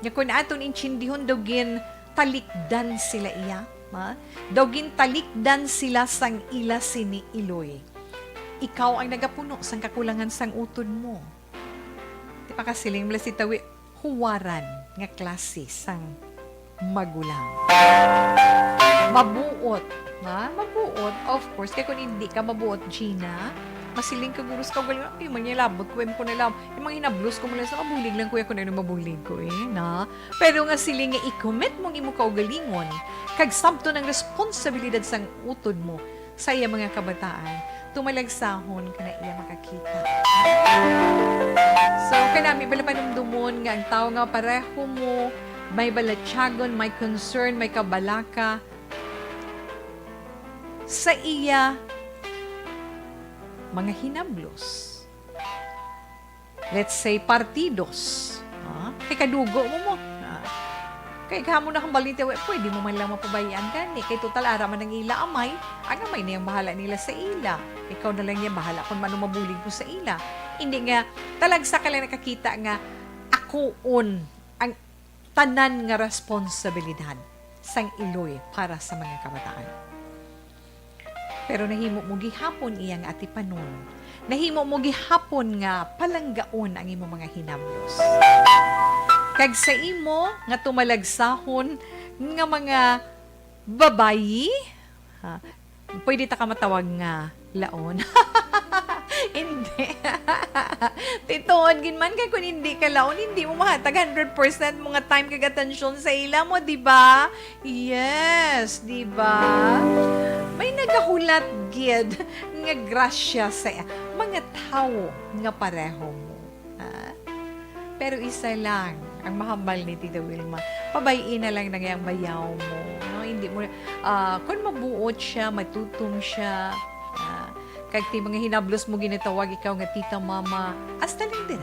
Nga kung aton inchindihon dogin talikdan sila iya, ha? Dogin talikdan sila sang ila sini iloy. Ikaw ang nagapuno sang kakulangan sang utod mo. Di pa kasiling mula si tawi huwaran nga klase sang magulang. Mabuot, ha? Mabuot, of course. Kaya kung hindi ka mabuot, Gina, masiling ka guros ka, wala, ay, mangyalabot ko, ko na lang, yung mga hinablos ko mula sa mabulig lang kuya kung ano mabulig ko na. Pero nga siling nga i-commit mong imo kaugalingon, kag sabto ng responsibilidad sang utod mo sa iya mga kabataan, tumalagsahon ka na iya makakita. So, kanami, bala panumdumon nga ang tao nga pareho mo, may balatyagon, may concern, may kabalaka, sa iya mga hinablos. let's say, partidos. Kay kadugo mo. Kay kamo na kang balita, pwede mo man lang mapabayaan gani. Kay total araman ng ila amay, ang amay na yung bahala nila sa ila. Ikaw na lang yung bahala kung mano mabulig mo sa ila. Hindi nga, talagsa ka lang nakakita nga, akoon ang tanan nga responsibilidad sang iloy para sa mga kabataan. Pero nahimo mo gihapon iyang atipanon. Nahimo mo gihapon nga palanggaon ang imo mga hinablos. Kag sa imo nga tumalagsahon nga mga babayi, pwede ta ka matawag nga laon. Hindi. Tituon gin man kay kung hindi ka laon, hindi mo mahatag 100% mga time kag atensyon sa ila mo, di ba? Yes, di ba? May nagahulat gid nga grasya sa mga tao nga pareho mo. Pero isa lang ang mahambal ni Tita Wilma, pabayin na lang ang bayaw mo. No? Hindi mo, kung mabuot siya, matutom siya, kag ti mga hinablos mo ginatawag ikaw nga tita, mama, hasta lang din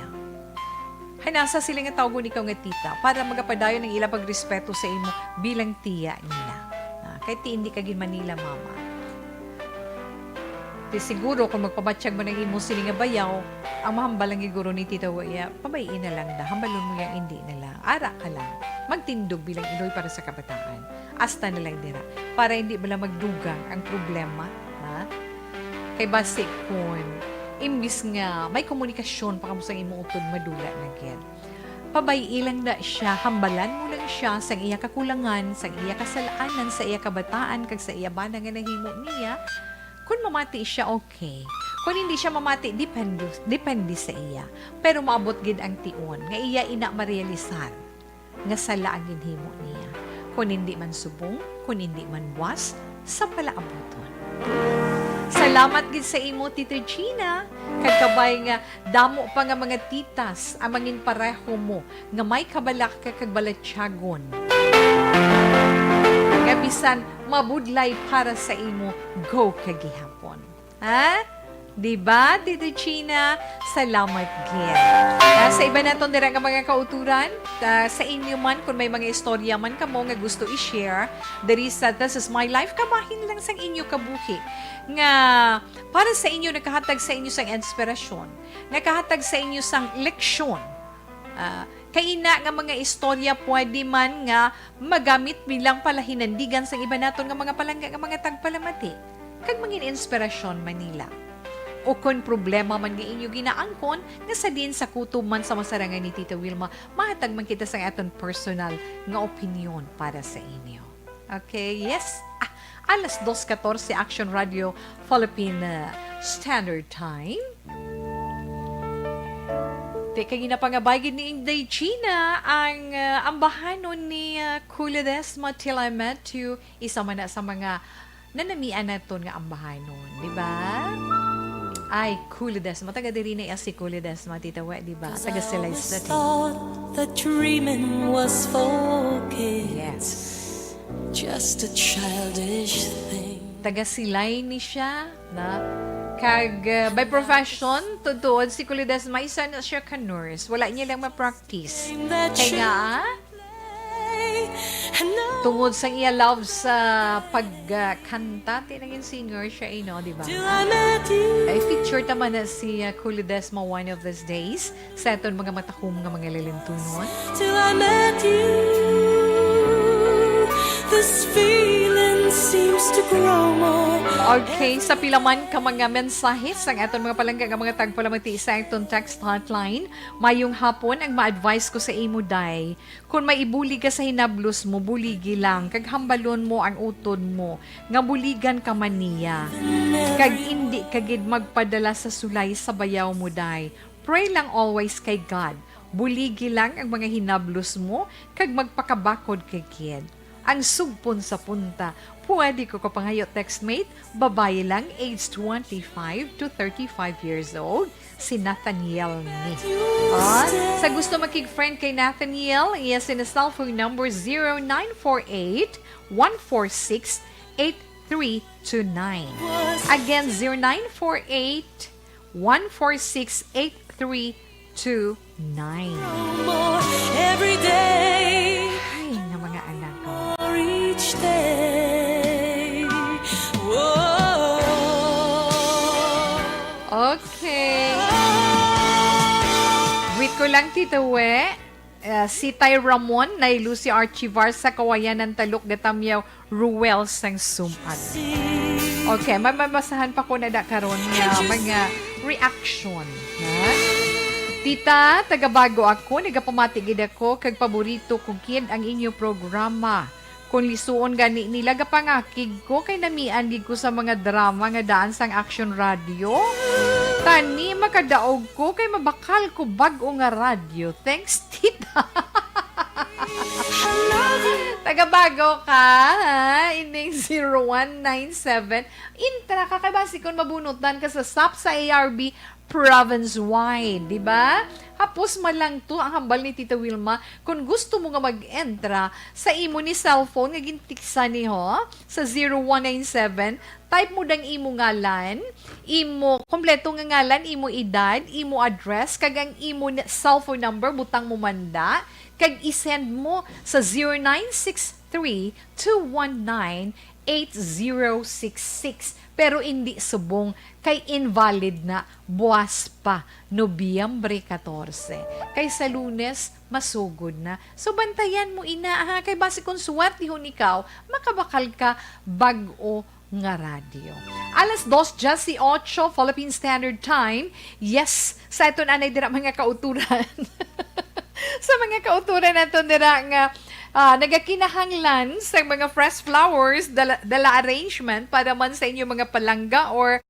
hanasa sila nga tawag ikaw nga tita para magapadayon ng ilang pagrespeto sa imo bilang tiya nila. Kahit ti hindi ka gin Manila, mama. Di siguro kung magpabatsyag mo ng imo sila nga bayaw, ang mahambal lang iguro ni Tita Waya, pabayin na lang da, hambalon mo yung hindi na lang, ara ka lang, magtindog bilang iloy para sa kabataan. Hasta na lang dira, para hindi bala magdugang ang problema, ha? Kay base kung imbis nga may komunikasyon pa kamo sa imong utod madula na gid. Pabayilang na siya, hambalan mo lang siya sa iya kakulangan, sa iya kasalaanan, sa iya kabataan, kag sa iya bana nga nahimo niya. Kung mamati siya, okay. Kung hindi siya mamati, depende sa iya. Pero maabot gid ang tion nga iya ina marealisar nga sala ang ginhimo niya. Kung hindi man subong, kung hindi man was, sa palaabuton. Salamat gid sa imo, Tita Gina. Kagkabay nga, damo pa nga mga titas, ang mangin pareho mo, nga may kabalak ka kagbalatyagon. Nga bisan, mabudlay para sa imo, go kagihapon. Ha? Diba, Tita Gina? Salamat gid. Sa iba naton dira nga mga kauturan, sa inyo man, kung may mga istorya man kamo nga gusto i-share, diri sa This Is My Life, kamahin lang sang inyo kabuhi. Nga para sa inyo, nakahatag sa inyo sang inspirasyon, nakahatag sa inyo sang leksyon. Kaina nga mga istorya pwede man nga magamit bilang palahinandigan sa iba naton nga mga palangga nga mga tagpalamati. Kag mangin inspirasyon Manila. O kung problema man nga inyo ginaangkon, nga sa din sa kutob man sa masarangan ni Tita Wilma, mahatag man kita sa aton personal nga opinion para sa inyo. Okay, yes. Alas 2:14 Action Radio Philippine Standard Time. Teka, ginapangabagin ni Inday Gina ang ambahanon ni Kuya Desma Till I Met You. Isa man na sa mga nanamian naton nga ambahanon, di ba? Ay, Kuya Desma. Taga diri na si Kuya Desma, Tita We, di ba? Taga Silay City. Thought that dreaming was for kids. Yes. Just a childish thing. Taga Silay ni siya, na kag by profession, tutuod si Kuya Desma, isa na siya ka-nurse. Wala niya lang ma-practice. Kaya nga, tungod sa iya love sa pagkanta, tinagin singer siya, di ba? Ay feature naman na si Kuya Desma one of these days sa aton mga matakum nga mga lilintunon. Till I met you, this feeling seems to grow more. Okay, sa pilaman ka mga mensahe sa aton mga palangga nga mga tagpalamati sa aton text hotline, mayong hapon ang ma-advise ko sa imo day. Kung may ibuli ka sa hinablos mo, buligi lang, kag hambalon mo ang utod mo, nga buligan ka man niya. Kag hindi kagid magpadala sa sulay sa bayaw mo day. Pray lang always kay God. Buligi lang ang mga hinablos mo, kag magpakabakod kay kid. Ang sugpon sa punta, pwede ko kapangayo textmate, babae lang, age 25 to 35 years old, si Nathaniel ni. Sa gusto makig-friend kay Nathaniel, iya si na cellphone number 0948-146-8329. Again, 0948-146-8329. more every day Ay, na mga anak ko. or each day. Whoa. Okay. Wait ko lang, Tita We. Si Tay Ramon na Lucy Archivar sa kawayan ng Taluk Gatamyaw Ruel sang sumat. Okay, mamasahan pa ko na da karon nga mga reaction. Ha? Tita, tagabago ako, nagapumatigid ako, kag paborito kong kid ang inyo programa. Kung lisuon gani nila, gapangakig ko, kay namian gid ko sa mga drama nga daan sang Action Radio. Tani, makadaog ko, kay mabakal ko bag-o nga radyo. Thanks, tita. Tagabago ka, ha? Ining 0197. Intra ka, kay basikon mabunutan ka sa SAP sa ARB province-wide, di ba? Hapos man lang to ang hambal ni Tita Wilma. Kung gusto mo nga mag-entra sa imo ni cellphone, nga gintiksan ni ho, sa 0197, type mo dang imo ngalan, imo, kompleto nga ngalan, imo edad, imo address, kag ang imo cellphone number, butang mo manda, kag isend mo sa 0963-219-8066. Pero hindi subong kay invalid na buwas pa Nobyembre 14. Kay sa Lunes, masugod na. So bantayan mo ina ha, kay base kung suwartihon ikaw, makabakal ka bag-o nga radyo. Alas 2:18 Philippine Standard Time. Yes, sa ito na dira mga kauturan. Sa mga kauturan nato dira nga nagakinahanglan sa mga fresh flowers, dala arrangement para man sa inyo mga palangga or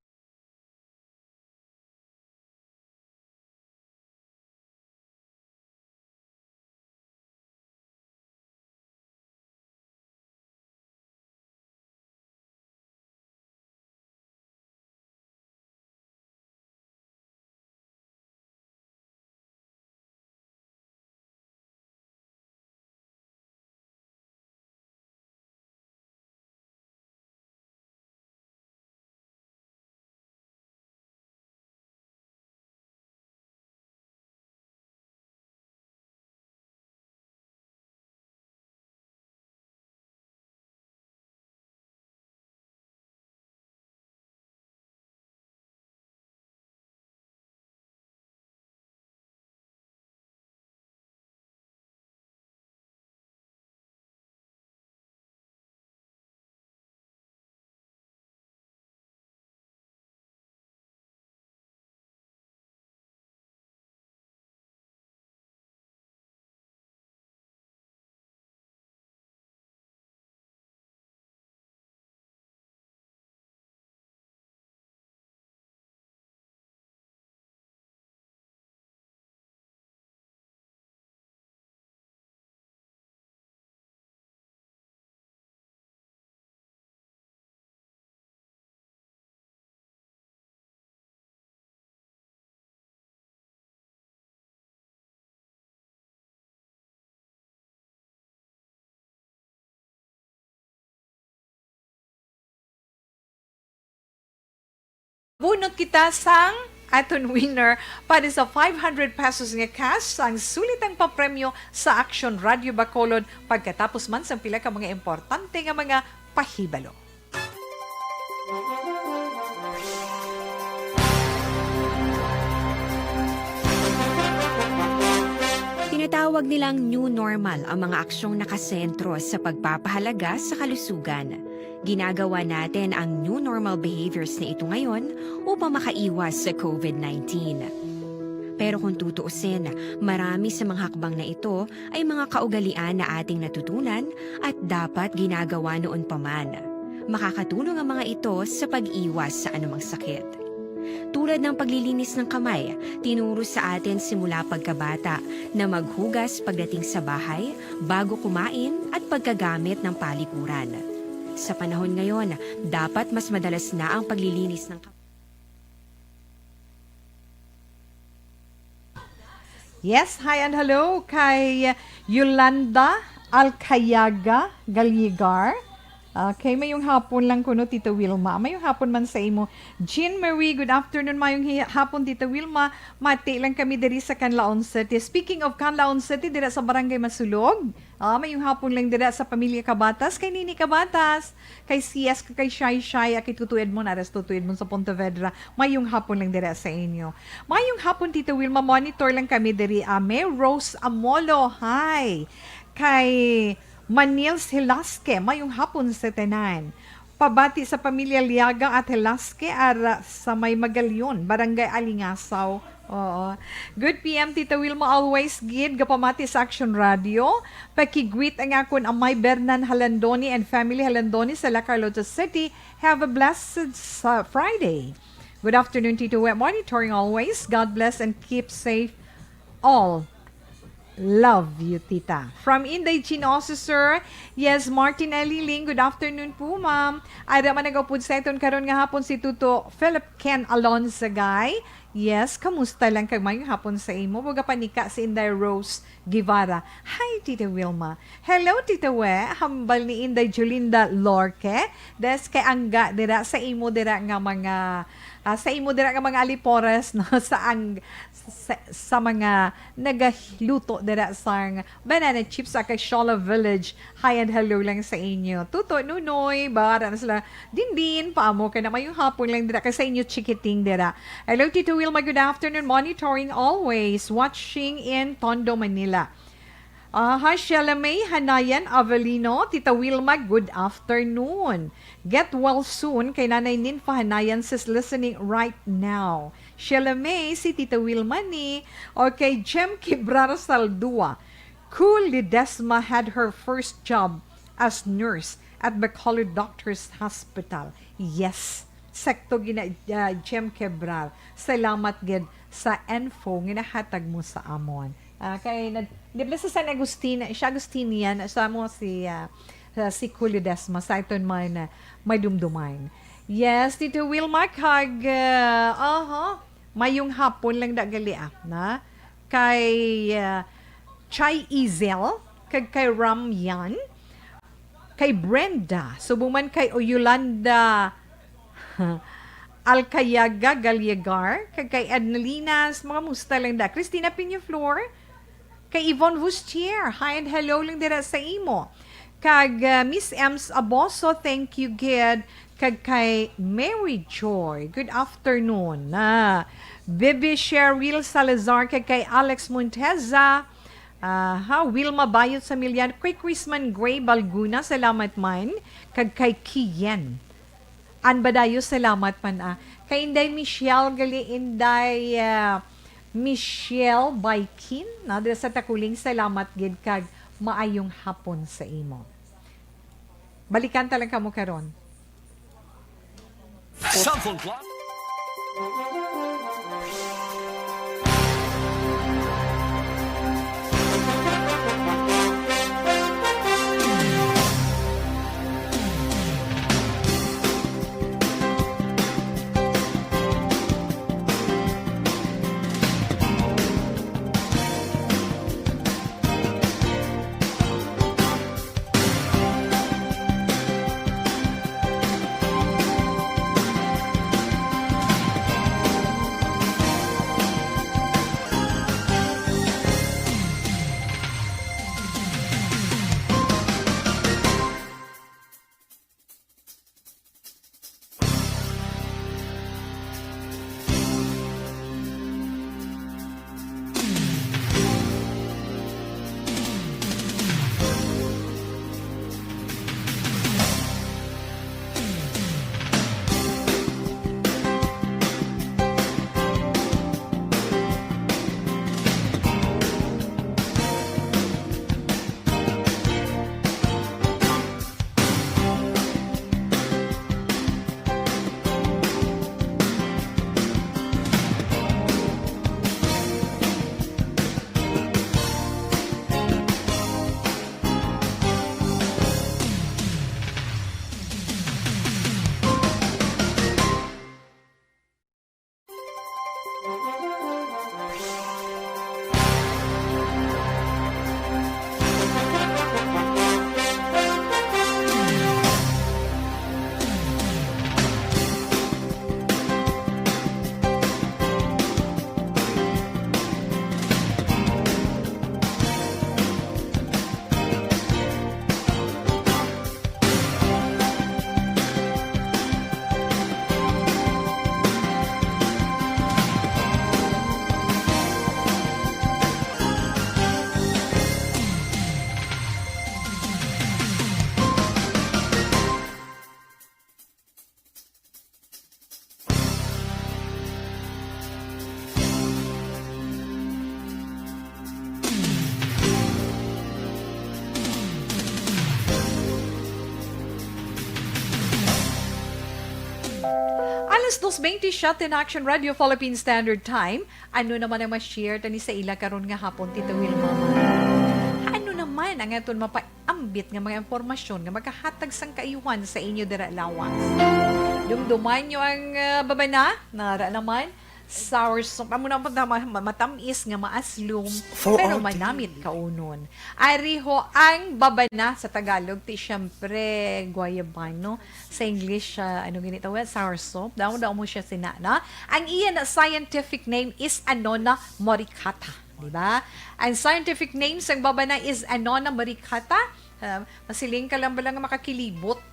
bunot kita sang aton winner para sa 500 pesos nga cash ang sulitang papremyo sa Action Radio Bacolod pagkatapos man sa pila ka mga importante nga mga pahibalo. Tinatawag nilang new normal ang mga aksyong nakasentro sa pagpapahalaga sa kalusugan. Ginagawa natin ang new normal behaviors na ito ngayon upang makaiwas sa COVID-19. Pero kung tutuusin, marami sa mga hakbang na ito ay mga kaugalian na ating natutunan at dapat ginagawa noon pa man. Makakatulong ang mga ito sa pag-iwas sa anumang sakit. Tulad ng paglilinis ng kamay, tinuro sa atin simula pagkabata na maghugas pagdating sa bahay, bago kumain at pagkagamit ng palikuran. Sa panahon ngayon, dapat mas madalas na ang paglilinis ng kamay. Yes, hi and hello kay Yolanda Alcayaga Galligar. Okay, mayong hapon lang kuno Tita Wilma. Mayong hapon man sa imo. Jean Marie, good afternoon. Mayong hapon Tita Wilma. Mati lang kami diri sa Canlaon City. Speaking of Canlaon City, dira sa Barangay Masulog. Mayong hapon lang dira sa Pamilya Kabatas, kay Nini Kabatas, kay CS, kay Shai Shai, kay tutuid mo na tutuid mo sa Pontevedra. Mayong hapon lang dira sa inyo. Mayong hapon Tita Wilma, monitor lang kami diri. May Rose Amolo, hi. Kay Manil Hilasque, mayong hapon sa tanan. Pabati sa pamilya Liaga at Hilasque sa May Magalyon, Barangay Alingasaw. Oo. Good PM, Tita Wilma, always gid gapamati sa Action Radio. Pakigreet ang akon amay Bernan Halandoni and family Halandoni sa La Carlota City. Have a blessed Friday. Good afternoon, Tito Wet. Monitoring always. God bless and keep safe all. Love you, Tita. From Inday Chin Officer, yes, Martin Aliling, good afternoon po, ma'am. Ay, raman nagapod sa iton karon nga hapon si Tuto Philip Ken Alonsagay. Yes, kamusta lang kag mayong hapon sa imo? Baga panika si Inday Rose Guevara. Hi, Tita Wilma. Hello, Tita We. Hambal ni Inday Julinda Lorque. Des kay angga dira sa imo dira nga mga sa imo dira nga mga alipores no sa mga nagaluto dira sa banana chips sa Shola Village. Hi and hello lang sa inyo. Tuto nunoy bara na sila din paamo kay na mayong hapon lang dira kay sa inyo chikiting dira. Hello Tito Wilma, good afternoon. Monitoring always, watching in Tondo, Manila. Hi, Sheila May Hanayan Avelino. Tita Wilma, good afternoon. Get well soon kay Nanay Ninfa Hanayan is listening right now. Sheila May, si Tita Wilma ni. Okay, Jem Kibrar Saldua. Cool Ledesma had her first job as nurse at Bacolod Doctors Hospital. Yes, sekto gina Jem Kibrar. Salamat gid sa info nga nahatag mo sa amon. Kay di ba sa San Agustin, siya Agustinian, sa mo si Cool Ledesma sa iton man may dumdumain. Yes, Tito Wilma kag mayong hapon lang dagali na kay Chai Izel kag kay Ramyan kay Brenda subuman kay Yolanda Alcayaga Galiegar kag kay Adnalinas mga musta lang da Cristina Piñaflor kay Yvonne Vustier hi and hello lang dira sa imo kag Miss Ems Aboso thank you gid kag kay Mary Joy good afternoon Bibi Cheryl Salazar kag kay Alex Monteza Wilma Bayot sa Milian kay Chrisman Gray Balguna salamat man kag kay Kiyen Anbadayo salamat man kay Inday Michelle gali Inday Michelle Baikin na sa takuling salamat gid kag maayong hapon sa imo. Balikan talang kamo karon. Sample Club. Alas 2:20 siya in Action Radio Philippine Standard Time. Ano naman ang ma-share tani sa ila karon nga hapon, Tito Wilma? Ano naman ang aton mapaambit nga mga impormasyon nga makahatag sang kaayuhan sa inyo dira lawas? Dumduman nyo ang babana, nara naman, sour soup. Amo na matamis nga maaslum, pero manamit kaunon. Ariho ang babana sa Tagalog, ti syempre guayabano. Sa English, ano ganito, sour soup. Daw mo siya sinana. Ang iyan na scientific name is Annona moricata. Diba? Ang scientific name sa babana is Annona moricata. Masiling ka lang ba lang makakilibot,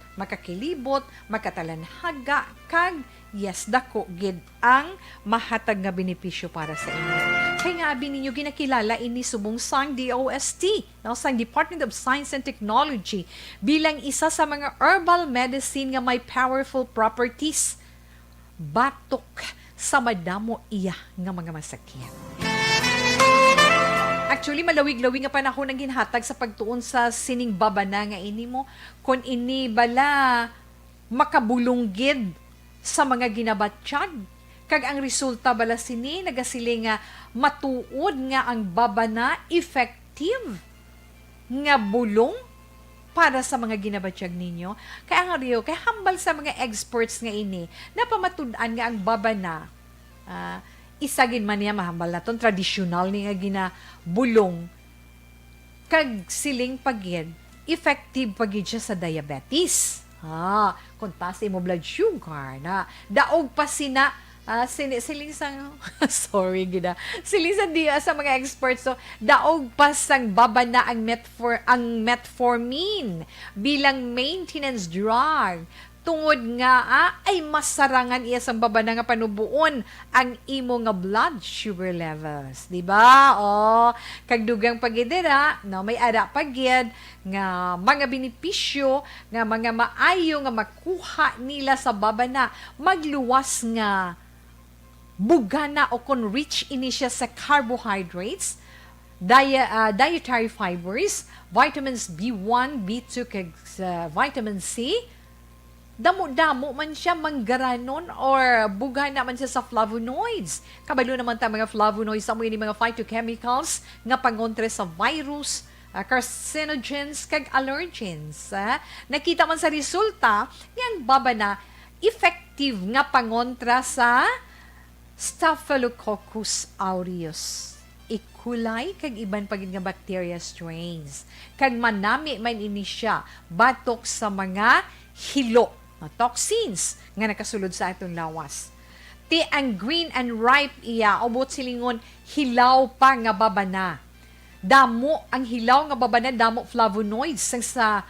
makatalanhaga, kag yes, dako gid ang mahatag nga benepisyo para sa inyo. Kaya nga abi ninyo ginakilala ini subong sang DOST, sang Department of Science and Technology, bilang isa sa mga herbal medicine nga may powerful properties. Batok sa madamo iya nga mga masakit. Actually, malawig-lawig nga panahon ang ginhatag sa pagtuon sa sining babana nga ini mo. Kung ini bala makabulunggid sa mga ginabatsyag. Kag ang resulta bala sini, nagasiling nga matuod nga ang babana effective nga bulong para sa mga ginabatsyag ninyo. Kaya nga riyo, kaya hambal sa mga experts nga ini, napamatud-an nga ang babana, isagin man niya mahambal na itong tradisyonal niya ginabulong kag siling pagid, effective pagid siya sa diabetes. Kung taas mo blood sugar na daog pa sina siling sang sorry gina siling sa mga experts, so daog pa sang babana ang metformin bilang maintenance drug tungod nga ay masarangan iya sang babana nga panubuon ang imo nga blood sugar levels, di ba? Kag dugang pagidira, no, may ara pagid nga mga benepisyo nga mga maayo nga makuha nila sa babana, magluwas nga bugana o kon rich ini siya sa carbohydrates, dietary fibers, vitamins B1, B2 kag vitamin C. Damo-damo man siya manggaranon or bugana man siya sa flavonoids. Kabalo naman ta mga flavonoids sa mga phytochemicals nga pangontre sa virus, carcinogens kag allergens. Nakita man sa resulta yang babana effective nga pangontra sa Staphylococcus aureus, E. coli kag iban pagid nga bacteria strains. Kag manami man ini siya batok sa mga hilo, toxins nga nakasulod sa atong lawas. Ti ang green and ripe iya, obot silingon hilaw pa nga babana. Damo ang hilaw nga babana, damo flavonoids sang sa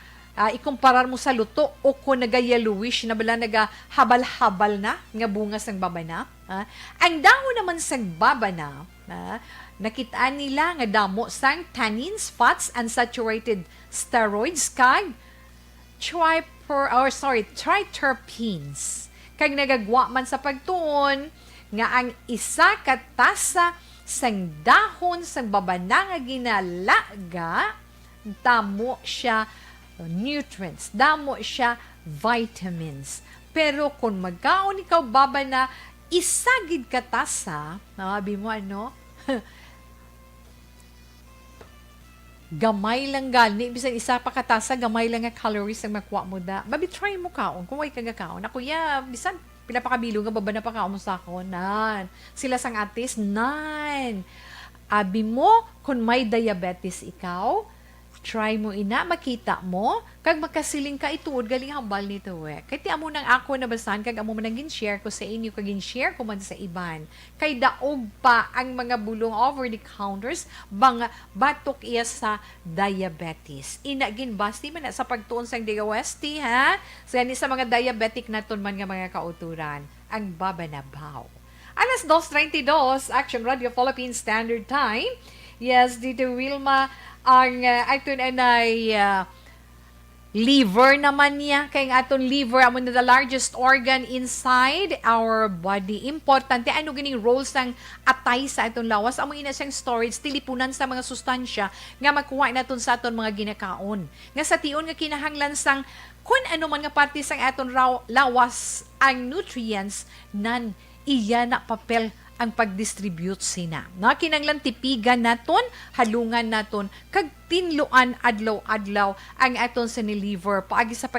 ikumparar mo sa luto o kung naga-yellowish na bala naga-habal-habal na nga bunga sang babana. Ang damo naman sang babana, nakitaan nila nga damo sang tannins, fats, unsaturated steroids kag triterpenes. Kag nagagwa man sa pagtuon nga ang isa ka tasa sang dahon sang babana nga ginalaga, damo siya nutrients, damo siya vitamins. Pero kung magkaon ikaw babana, isagid ka tasa, nawabi mo ano, gamay lang gani, bisan isa pa katasa, gamay lang nga calories ang makuha mo da. Babi, try mo kaon, kung way ka kaon. Ako ya, bisan, pila pa kabilo nga, baba na pa kaon mo sa ako, nan. Sila sang atis, nan. Abi mo, kung may diabetes ikaw, try mo ina, makita mo, kag makasiling ka ituod, galing hambal nito Kaya ti amo nang ako nabasan, kag amo man gin-share ko sa inyo, kag gin-share ko man sa iban. Kay daog pa ang mga bulong over the counters, bang batok iya sa diabetes. Ina ginbasti man na sa pagtuon sang DOST, ha? Sa mga diabetic naton man nga mga kauturan, ang babanabaw. Alas 2:22, Action Radio Philippine Standard Time. Yes, dito Wilma, ang aton ay liver naman niya. Kaya ang aton liver, amon na the largest organ inside our body. Importante, ano ganing roles ng atay sa aton lawas? Amo ina siyang storage, tilipunan sa mga sustansya nga makuha naton sa aton mga ginakaon. Nga sa tion nga kinahanglan sang kung ano man nga parte sang aton lawas ang nutrients nan iya na papel ang pag-distribute sina. No? Kinanglan tipigan naton, halungan naton, kag tinluan adlaw-adlaw ang aton sa liver paagi sa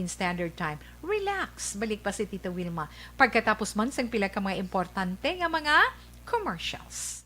in standard time. Relax. Balik pa si Tita Wilma. Pagkatapos man sang pila ka mga importante nga mga commercials.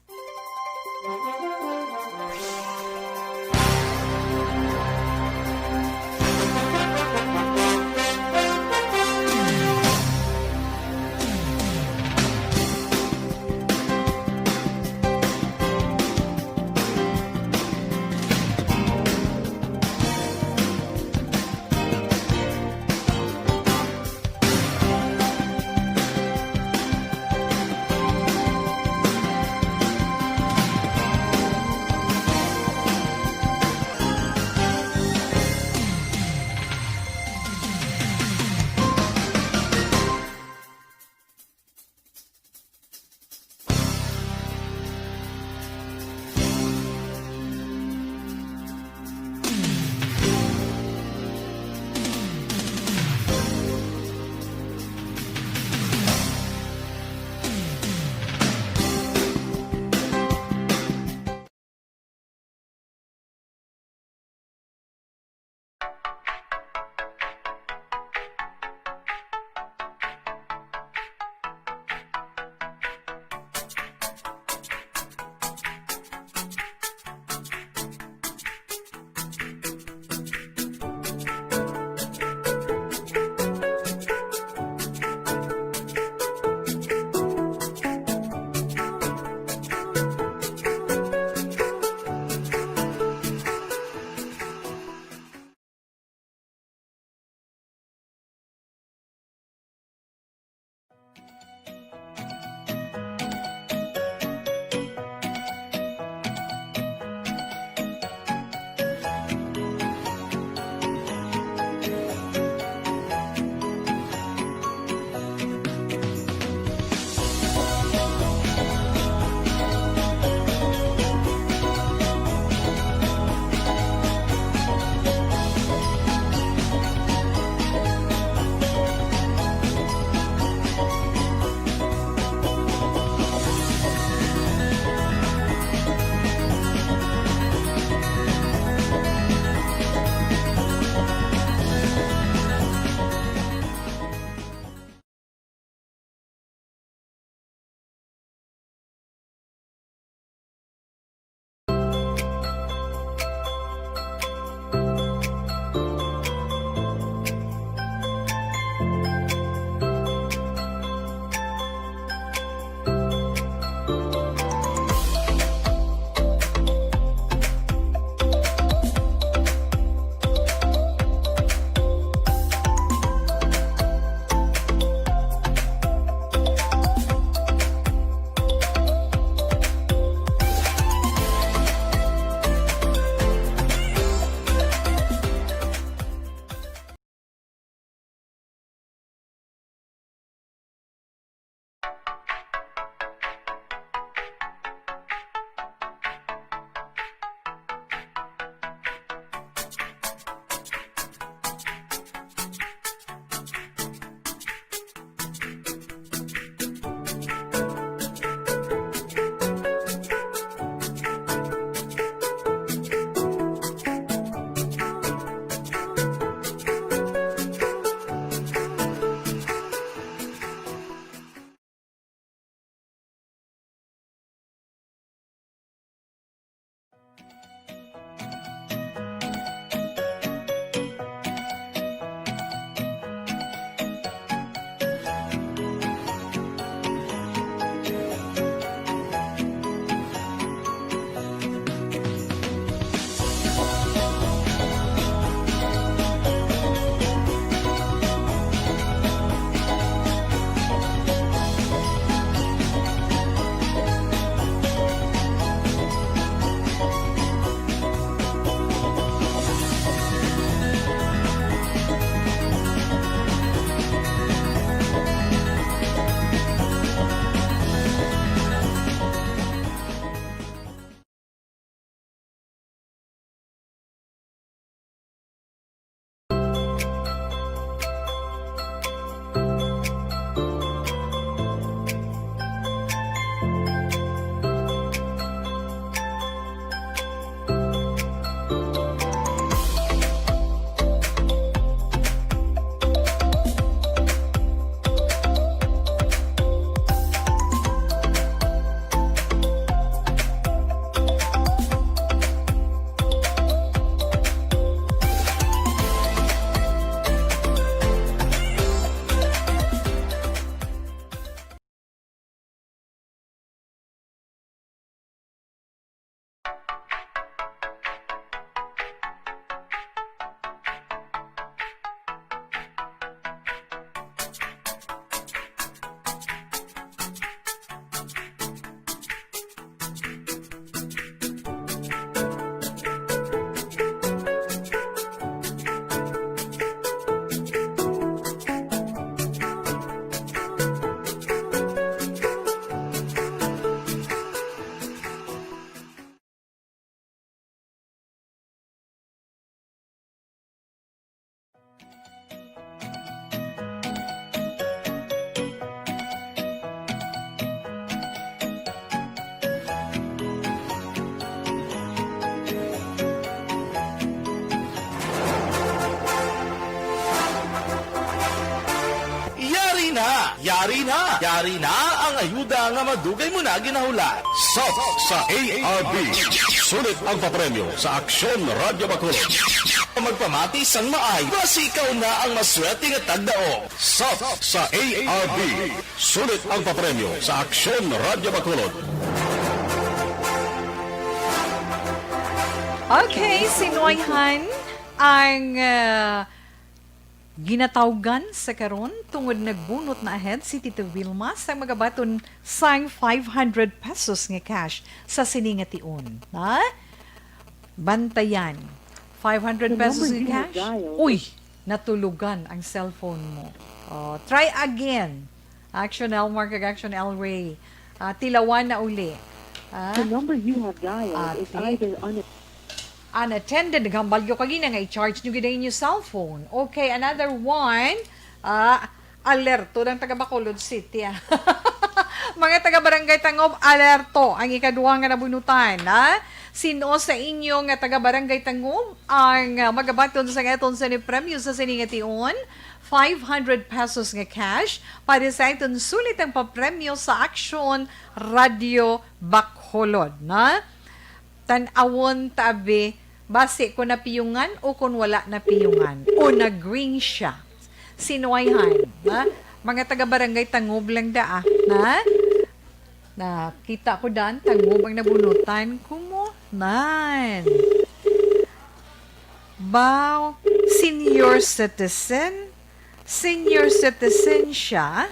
na. Yari na ang ayuda nga madugay mo na ginahula. Sa ARB. Sulit ang papremyo sa Aksyon Radio Bacolod. Magpamati sang maay, basi ikaw na ang maswerte nga tagdao. Sa ARB. Sulit ang papremyo sa Aksyon Radio Bacolod. Okay, sinuayhan ang ginatawgan sa karon tungod nagbunot na ahead si Tito Wilma sa magabaton sang 500 pesos nga cash sa siningation. Ha? Bantayan. 500 pesos nga cash. Uy, natulugan ang cellphone mo. Oh, try again. Action Elmar kag Action Elray. Tilawan na uli. The number you have dialed is either unattended. Naghambalyo ka gina nga i-charge nyo gina yung cellphone. Okay, another one. Alerto ng taga Bacolod City. Mga taga Barangay Tangob, alerto ang ikaduha nga nabunutan. Sino sa inyo nga taga Barangay Tangob ang magabaton sa ngayon sa ni premyo sa siningation? 500 pesos nga cash para sa itong sulit ang papremyo sa Aksyon Radio Bacolod. Tanawon tabi, base kung napiyungan o kung wala napiyungan o nag-green siya. Sinuayhan. Mga taga-barangay Tangob lang da. Nakita ko dan, Tangob ang nabunutan. Kumunan. Bao, senior citizen. Senior citizen siya.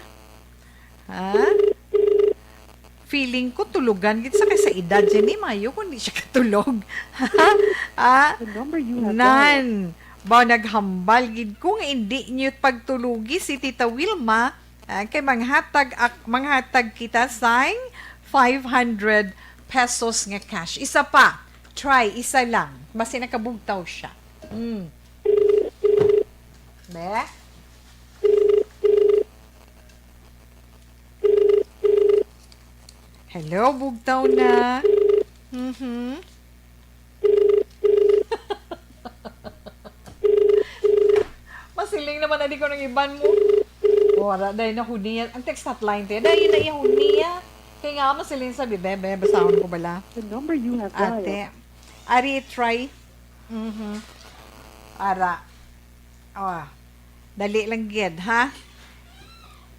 Feeling ko tulugan gid sa kaysa edad dyan ni Mayo kung di siya katulog. Nan. Ba naghambal gid kung hindi niyo pagtulugi si Tita Wilma kay manghatag kita sang 500 pesos nga cash. Isa pa. Try, isa lang. Basta nakabugtaw siya. Be? Hello, bugtaw na. Masiling naman na di ko ng iban mo. Wala, dahil na huniya. Ang text hotline tayo. Dahil na ihuniya. Kaya nga masiling sabi, bebe, basahon ko bala. the number you have dialed. Ate. Ari, try. Ara. Dali lang gid, ha?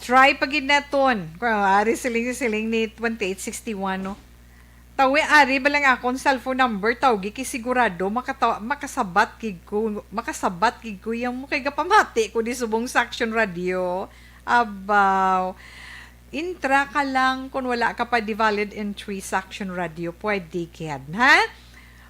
Try pagid naton. Ari siling ni 2861 no. Tawi ari balang akon cellphone number tawgi ki sigurado makasabat gid ko yung kay gapamati ko di subong sa Action Radio. Abaw. Intra ka lang kung wala ka pa di valid entry sa Action Radio. Pwede kid, ha?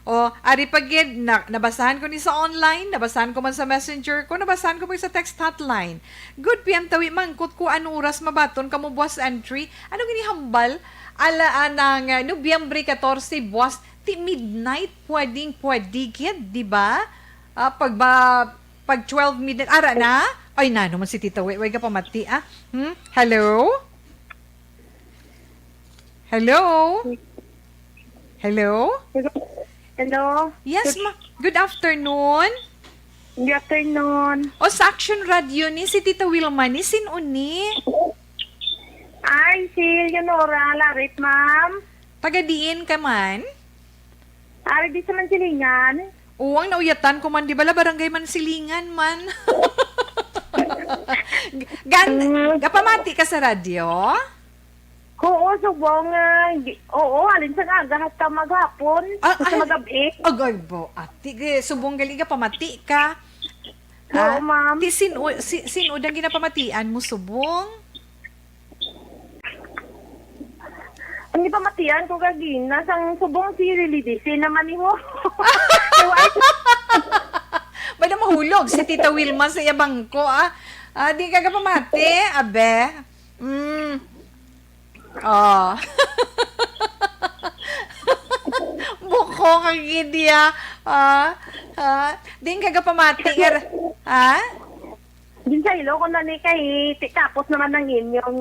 O, ari pagid, nabasahan ko ni sa online, nabasahan ko man sa messenger ko, nabasahan ko pa sa text hotline. Good PM tawi, mangkot ko anong oras mabaton kamo buwas entry. Ano ginihambal? Anang Nobyembre 14 buwas, ti midnight, pwede kid, di ba? Pag 12 midnight, ara na? Ay na, naman si Tita Way ka pamati, Hello? Hello? Hello? Hello? Yes, good afternoon. Good afternoon. O, sa Action Radio ni, si Tita Wilma ni, sinuni. Ay, si Leonora Larit, ma'am. Taga-diin ka man? Ari di sa Mansilingan. Uwang nauyatan ko man, di bala barangay man silingan man. Gapamati ka sa radyo? Oo, subong. Oo, alin sa agahat ka maghapon. Sa magabi. Agay bo, ati, subong gali ka, pamati ka. Oo, ma'am. Ti sino ang ginapamatian mo, subong? Ang ipamatian ko kagina, sang subong si Lilidisi naman ni mo. Bada mahulog si Tita Wilma sa yabang ko, di ka pamati, abe. Buko kang gidya. Di ka pamati. Din sa ilo ko na ni kay tapos naman ng inyong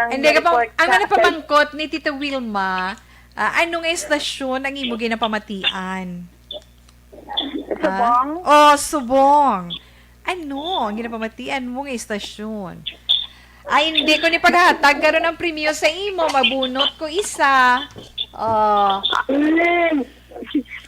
Hindi ka pa, ang pamangkot ni Tita Wilma, anong estasyon ang imo ginapamatian? Subong? Subong. Ano ang ginapamatian mong estasyon? Ay, hindi ko ni paghatag karon ang premyo sa imo. Mabunot ko isa. Oh.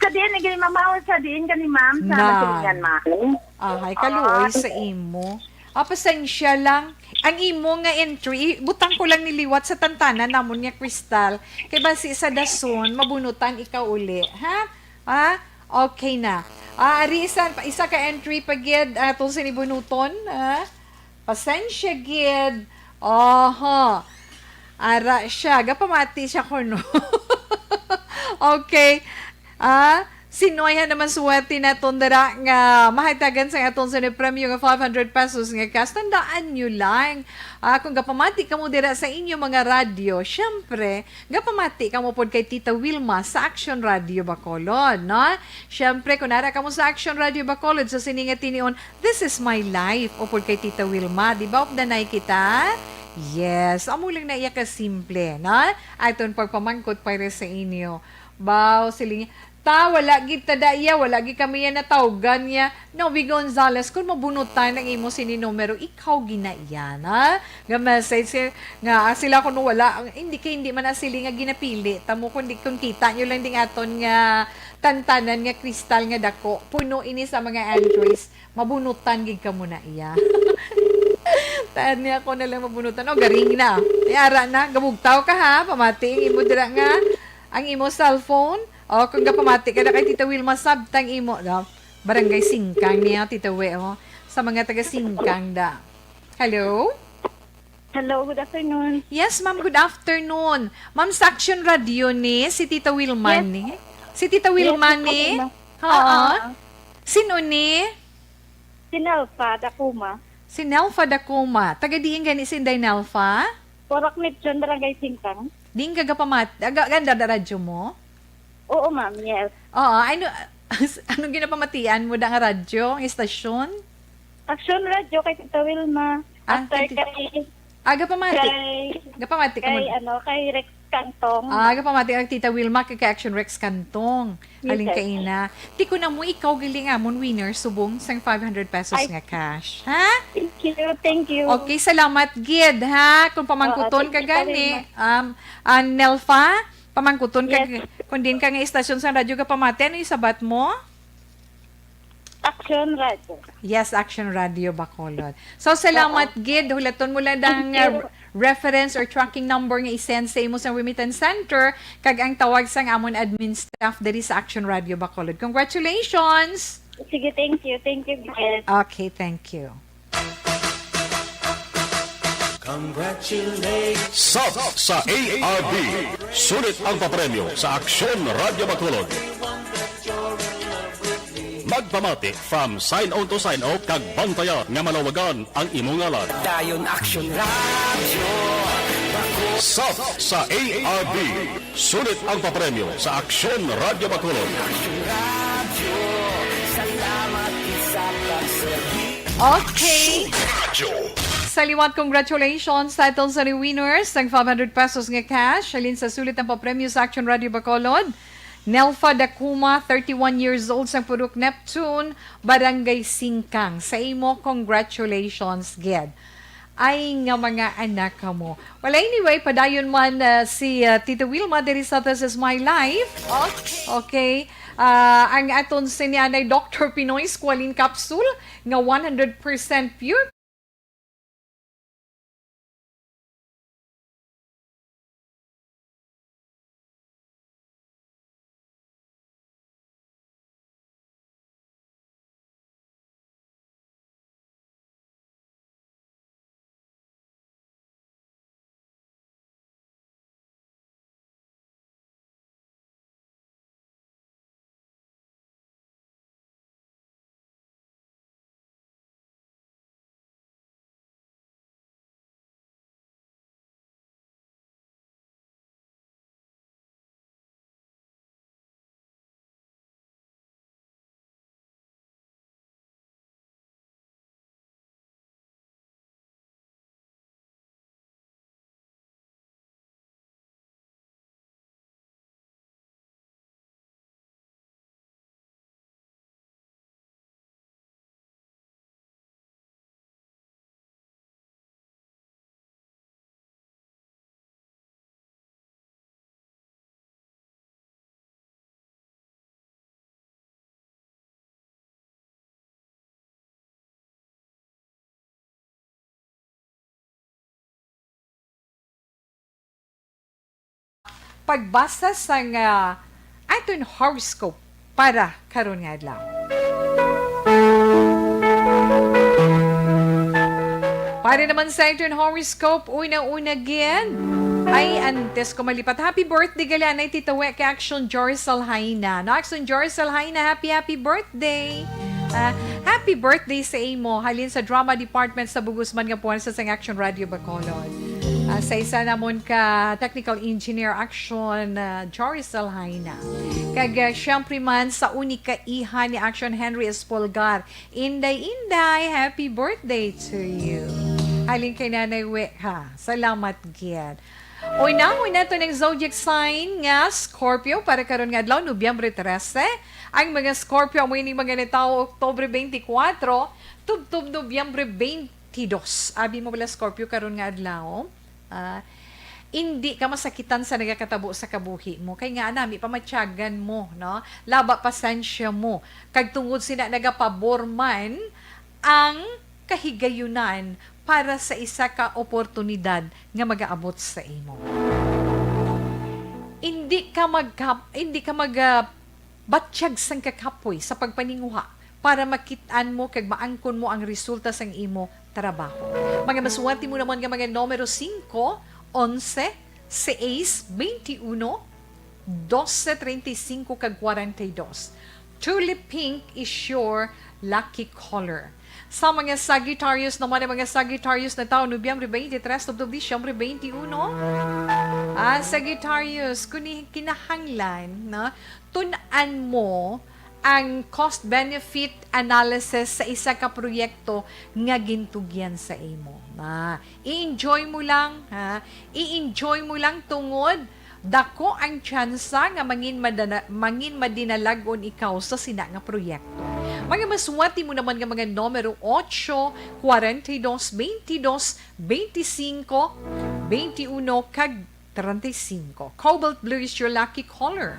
Sa diin, naging mamaw sa diin ka ni ma'am sa Na. masilingan, ma'am. Ay, kaluoy sa imo. Pasensya lang. Ang imo nga entry, butang ko lang niliwat sa tantana namon nga Crystal. Kay basi sa dason, mabunutan ikaw uli. Ha? Okay na. Ari isa ka entry pagid atong sinibunuton. Pasensya gid. Aha. Ara siya. Gapamati siya ko, no? Okay. Sinoyhan naman suwerte na tondara nga mahatagan sa atong sa premyo nga 500 pesos nga cash. Tandaan nyo lang. Kung gapamati ka mo dira sa inyo mga radyo, syempre, gapamati ka mo pod kay Tita Wilma sa Action Radio Bacolod, no? Syempre, kung nara ka mo sa Action Radio Bacolod, sa sininga tinion, This is My Life, o pod kay Tita Wilma. Di ba, updanay kita? Yes, amo lang na iya ka simple, no? Aton pagpamangkot para sa inyo. Baw, siling, wala gid tadaya, wala gid kami yan natawgan niya. Novi Gonzales, kung mabunutan ng imo sininumero, ikaw ginaiyan, ha? Nga-message nga, sila kung wala, hindi man na sila nga ginapili. Tamo kung kita nyo lang ding aton nga tantanan nga kristal nga dako, puno ini sa mga entries, mabunutan gid ka muna iya. Taan niya ako na lang mabunutan. Garing na. Ara na, gabugtaw ka ha, pamati ang imo dira nga, ang imo cellphone. Kung gapamati ka na kay Tita Wilma, sabtang imo, barangay Singkang niya, Tita Wilma, sa mga taga Singkang da. Hello? Hello, good afternoon. Yes, ma'am, good afternoon. Ma'am, sa Action Radio ni, si Tita Wilma ni. Si Tita Wilma ni? Sino ni? Si Nelfa Dakuma. Si Nelfa Dakuma. Taga diin gani si Inday Nelfa? Porak Nipson, Barangay Singkang. Diin ka gapamati. Ganda na radyo mo? Oo, ma'am, yes. Anong ginapamatian mo da nga radyo, ang istasyon? Action Radio kay Tita Wilma. After Gapamati ka mo. Kay Rex Cantong. Gapamati ang Tita Wilma kay Action Rex Cantong. Aling kaina. Ti ko na mo ikaw giling amon winner subong sang 500 pesos nga cash. Ha? Thank you. Okay, salamat gid ha. Kung pamangkuton ka gani. Nelfa, pamangkuton ka kung din ka nga istasyon sa radyo ka pamati, ano isabat mo? Action Radio. Yes, Action Radio Bacolod. So, salamat gid. Hulaton mo lang ang reference or tracking number nga isend sa imo sa remittance center kag ang tawag sang amon admin staff diri sa Action Radio Bacolod. Congratulations! Sige, thank you. Thank you, guys. Okay, thank you. Sa ARB, sulit ang papremyo sa Aksyon Radio Bacolod. Magpamati from sign-on to sign-off kag bantayan nga malawagan ang imong ngalan. Dayon Action Radio. Sa ARB, sulit ang papremyo sa Aksyon Radio Bacolod. Action Radio. Salamat isa pagserbi. Okay. Saliwat, congratulations sa itong sa winners ng 500 pesos nga cash. Alin sa sulit ang papremyo sa Action Radio Bacolod. Nelfa Dakuma, 31 years old, sa Purok Neptune, Barangay Singkang. Sa imo, congratulations, Ged. Ay nga mga anak ka mo. Well, anyway, padayon man si Tita Wilma diri sa This Is My Life. Okay. Ang aton sinyanay Dr. Pinoy Squalene Capsule nga 100% pure pagbasa sa nga aton horoscope para karon nga adlaw. Para naman sa aton horoscope, una-una again, ay antes ko malipat. Happy birthday gali anay Tita We kay Action Jorisal Haina. No, Action Jorisal Haina, happy birthday! Happy birthday sa imo halin sa drama department sa Bugusman nga puwan sa Sang Action Radio Bacolod. Sa isa namon ka technical engineer Action Jorisal Haina. Kag syempre man sa unika iha ni Action Henry Espolgar. Inday, happy birthday to you. Halin kay Nanay We ha. Salamat gid. Una to ng zodiac sign nga Scorpio para karon nga adlaw Nobyembre 13. Ang mga Scorpio mo ini mga nitaw Oktubre 24, tubtub Nobyembre 22. Abi mo bala Scorpio karon nga adlaw. Hindi ka masakitan sa nagakatabo sa kabuhi mo. Kay nga anami pamatyagan mo, no? Laba pasensya mo. Kag tungod sina nagapabor man ang kahigayunan para sa isa ka oportunidad nga magaabot sa imo. Hindi ka batsyag sang kakapoy sa pagpaninguha para makitaan mo kag maangkon mo ang resulta sang imo trabaho. Mga masuwati mo naman nga mga numero 5, 11, 6, 21, 12, 35 kag 42. Tulip pink is your lucky color. Sa mga Sagittarius naman, mga Sagittarius na taon, Nobyembre 23, tubtub Disyembre 21. Sagittarius, kung kinahanglan, na, tunan mo ang cost-benefit analysis sa isa ka proyekto nga gintugyan sa imo. I-enjoy mo lang, i-enjoy mo lang tungod dako ang tsansa nga mangin madinalagon ikaw sa sina nga proyekto. Mga maswati mo naman nga mga numero 8, 42, 22, 25, 21, kag 35. Cobalt blue is your lucky color.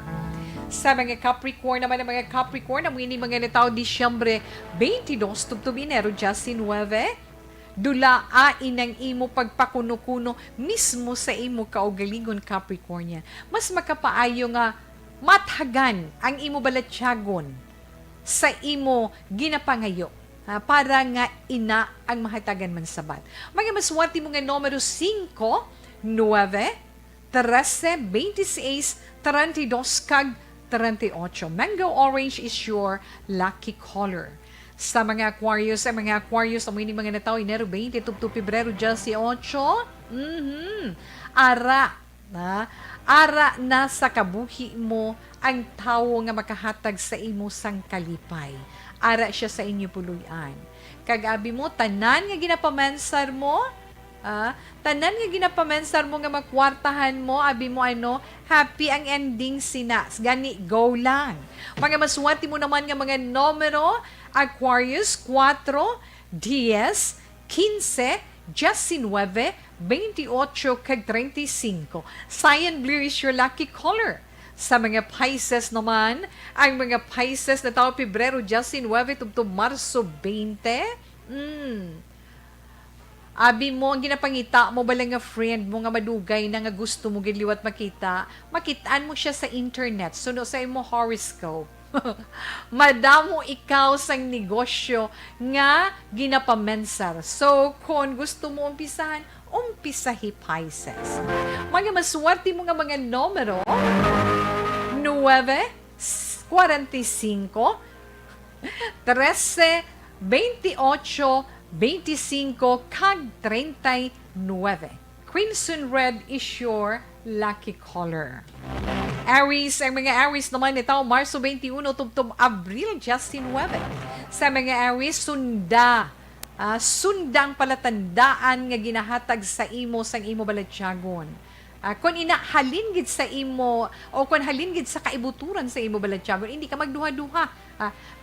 Sa mga Capricorn naman, ang mga Capricorn, ang mga nataw Disyembre 22, tubtub Enero, Justin 9, dula inang imo pagpakuno-kuno mismo sa imo kaugalingon Capricornia. Mas makapaayo nga mathagan ang imo balatyagon sa imo ginapangayo para nga ina ang mahatagan man sabat. Mga maswati mo nga numero 5, 9, 13, 26, 32, kag 38. Mango orange is your lucky color. Sa mga Aquarius, ang mga nataw Enero 20, tubtub Pebrero 18, ara na sa kabuhi mo ang tawo nga makahatag sa imo sang kalipay. Ara siya sa inyo puluyan. Kagabi mo, tanan nga ginapamensar mo, nga makwartahan mo, abi mo happy ang ending sinas. Gani, go lang. Mga maswati mo naman nga mga numero, Aquarius, 4, 10, 15, 19, 28, kag 35. Cyan blue is your lucky color. Sa mga Pisces naman, ang mga Pisces na tao Pebrero 19, tubtub Marso 20. Abi mo, ang ginapangita mo bala nga friend mo nga madugay na nga gusto mo giliwat makitaan mo siya sa internet. Suno sa imo horoscope. Madamo ikaw sang negosyo nga ginapamensar. So, kung gusto mo umpisahan, umpisahi Pisces. Mga maswerte mo nga mga numero, 9, 45, 13, 28, 25, kag 39. Crimson red is your lucky color. Aries, ang mga Aries naman ito, Marso 21, tubtub Abril 19. Sa mga Aries, sundang palatandaan nga ginahatag sa imo sang imo balatyagon. Kung halin gid sa imo o kung halin gid sa kaibuturan sa imo balatyagon, hindi ka magduha-duha.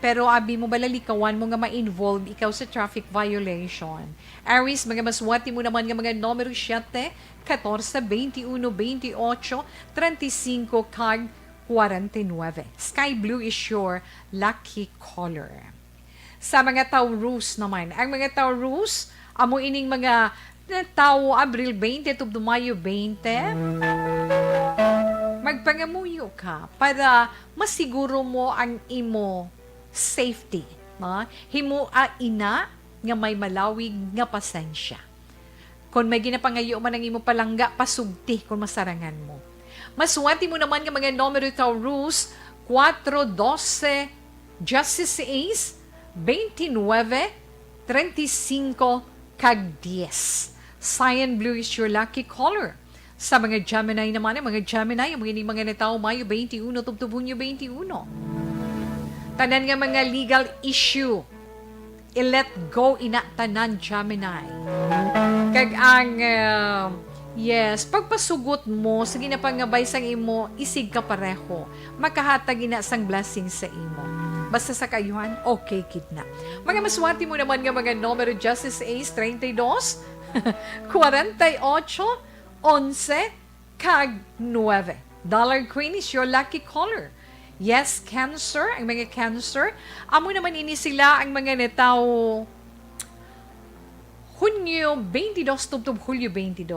Pero abi mo balalikawan mo nga ma-involve ikaw sa traffic violation. Aries, mga maswati mo naman nga mga numero 7, 14, 21, 28, 35, kag 49. Sky blue is your lucky color. Sa mga Taurus naman, ang mga Taurus, amo ining mga tao Abril 20 tubto Mayo 20. magpangamuyo ka para masiguro mo ang imo safety. Himo ina nga may malawig nga pasensya. Kung may ginapangayo man ang imo palangga, pasugti kung masarangan mo. Masuwati mo naman nga mga numero itaw rules 4-12 Justice Ace 29 35 kag 10. Cyan blue is your lucky color. Sa mga Gemini naman, ang mga Gemini, ang mga nataw Mayo 21, Tubtubunyo 21. Tanan nga mga legal issue, i-let go ina tanan Gemini. Kag ang, pagpasugot mo, sa ginapangabay sang imo, isig ka pareho. Makahatag ina sang blessing sa imo. Basta sa kayuhan, okay kid na. Mga maswati mo naman nga mga numero Justice Ace 32, 48, 11, kag 9. Dollar Queen is your lucky color. Yes, Cancer, ang mga Cancer. Amo naman ini sila ang mga netaw Hunyo 22 tubtub Hulyo 22.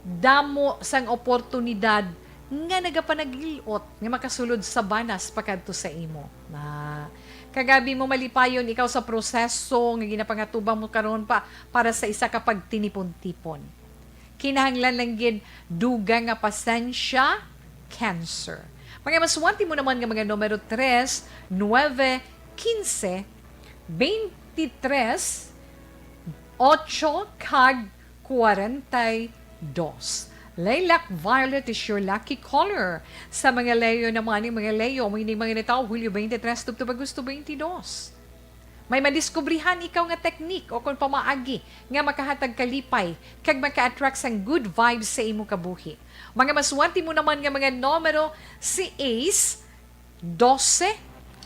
Damo sang oportunidad nga nagapanagilot nga makasulod sa banas pakadto sa imo. Kagabi mo malipayon ikaw sa proseso nga ginapangatubang mo karon pa para sa isa ka pagtinipon-tipon. Kinahanglan lang gid duga nga pasensya, Cancer. Mga maswanti mo naman nga mga numero 3, 9, 15, 23, 8, kag 42. Lilac violet is your lucky color. Sa mga Leo naman, mga Leo, may mga nataw, Hulyo 23, Tubtub Agosto 22. May madiskubrihan ikaw nga teknik o kung pamaagi nga makahatag kalipay kag maka-attract sang good vibes sa imo kabuhi. Mga maswanti mo naman nga mga numero si Ace 12,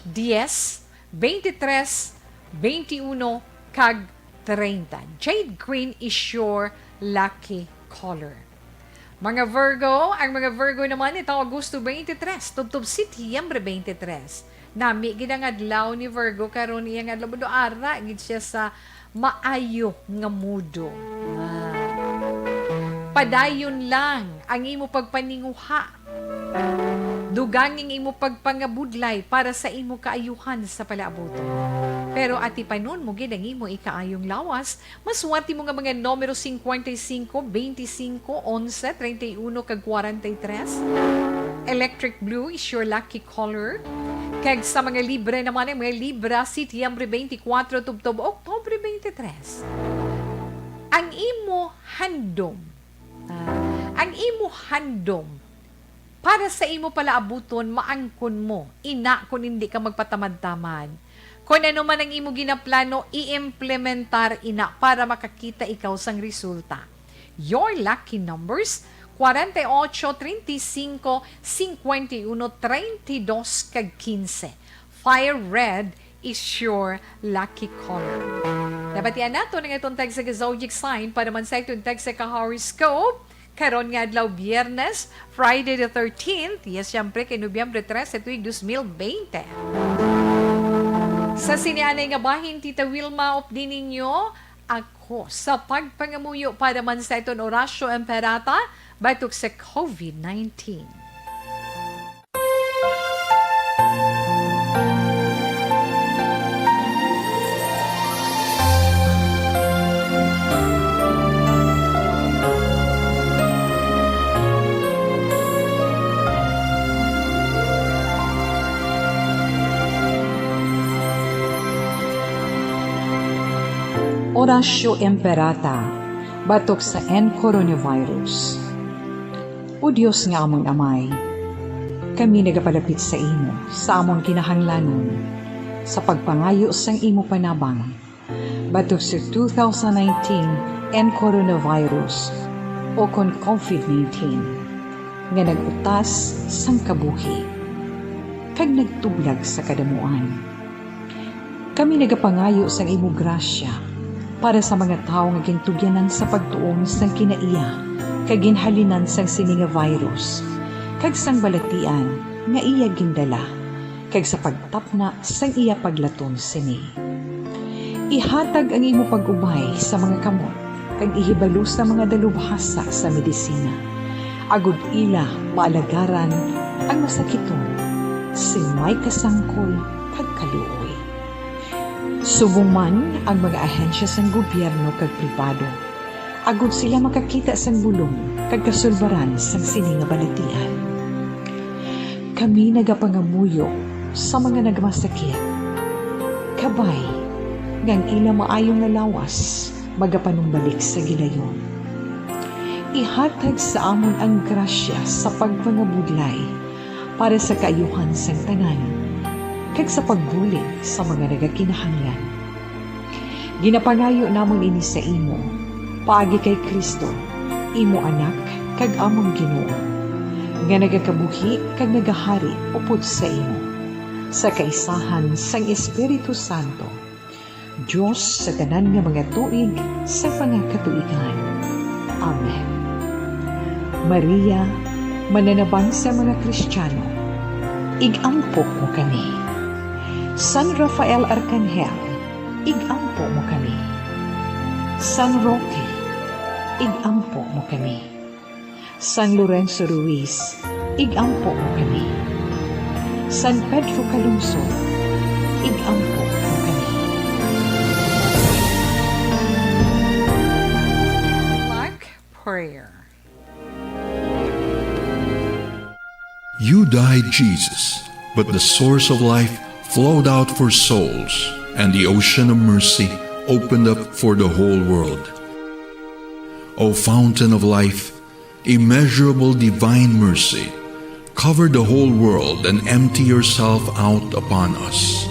10, 23, 21 kag 30. Jade green is your lucky color. Mga Virgo, ang mga Virgo naman ito Agosto 23, Tubtub Setyembre 23. Nami ginang adlaw ni Virgo karon iyang adlaw do ara gid siya sa maayo nga mudo. Padayon lang ang imo pagpaninguha. Duganging imo pagpangabudlay para sa imo kaayuhan sa palaabuton. Pero ati panon mo gid ang imo ikaayong lawas, maswati mo nga mga numero 55, 25, 11, 31 kag 43. Electric blue is your lucky color. Kag sa mga Libre naman, ang mga Libra, Setyembre 24, Tubtub, Oktubre 23. Ang imo handom, para sa imo palaabuton, maangkon mo, ina kung hindi ka magpatamad-tamad. Kung ano man ang imo ginaplano, i-implementar ina para makakita ikaw sang resulta. Your lucky numbers, 48, 35, 51, 32, kag 15. Fire red is your lucky color. Nabatian nato ng itong tag sa zodiac sign para man sa itong tag sa ka-horoscope. Karon nga adlaw Biyernes, Friday the 13th, yes, siyempre kay Nobyembre 3, tuig 2020. Sa sinianay nga bahin, Tita Wilma, updin ninyo ako sa pagpangamuyo para man sa itong Horacio Emperata, batok sa COVID-19. Horacio Emperata, batok sa coronavirus. O Diyos nga among amay, kami nagapalapit sa imo, sa among kinahanglanon, sa pagpangayo sang imo panabang, batok sa 2019 coronavirus o kon COVID-19, nga nagutas sang kabuhi, kag nagtublag sa kadamuan. Kami nagapangayo sang imo grasya, para sa mga tao nga gintugyanan sa pagtuon sang kinaiya kag ginhalinan sang sini nga virus kag sang balatian nga iya gindala kag sa pagtapna sang iya paglaton sini. Ihatag ang imo pag-ubay sa mga kamot kag ihibalo sa mga dalubhasa sa medisina agud ila maalagaran ang masakiton si may kasangkol kag kaluoy. Subong man ang mga ahensya sang gobyerno kag pribado, agud sila makakita sang bulong kag kasulbaran sang sininga balatian. Kami nagapangamuyo sa mga nagmasakit. Kabay, ngang ila maayong nalawas, magapanumbalik sa gilayon. Ihatag sa amon ang grasya sa pagpangabudlay para sa kaayuhan sang tanan, kag sa pagbulig sa mga nagakinahanglan. Ginapangayo namon ini sa imo, paagi kay Kristo, imo anak kag among Ginoo, nga nagakabuhi kag nagahari upod sa imo, sa kaisahan sang Espiritu Santo, Diyos sa tanan nga mga tuig sa pangakatuigan. Amen. Maria, mananabang sa mga Kristiyano, igampo mo kami. San Rafael Arcangel, igampo mo kami. San Roque, igampo mo kami. San Lorenzo Ruiz, igampo mo kami. San Pedro Calungsod, igampo mo kami. Like prayer. You died, Jesus, but the source of life flowed out for souls, and the ocean of mercy opened up for the whole world. O fountain of life, immeasurable divine mercy, cover the whole world and empty yourself out upon us.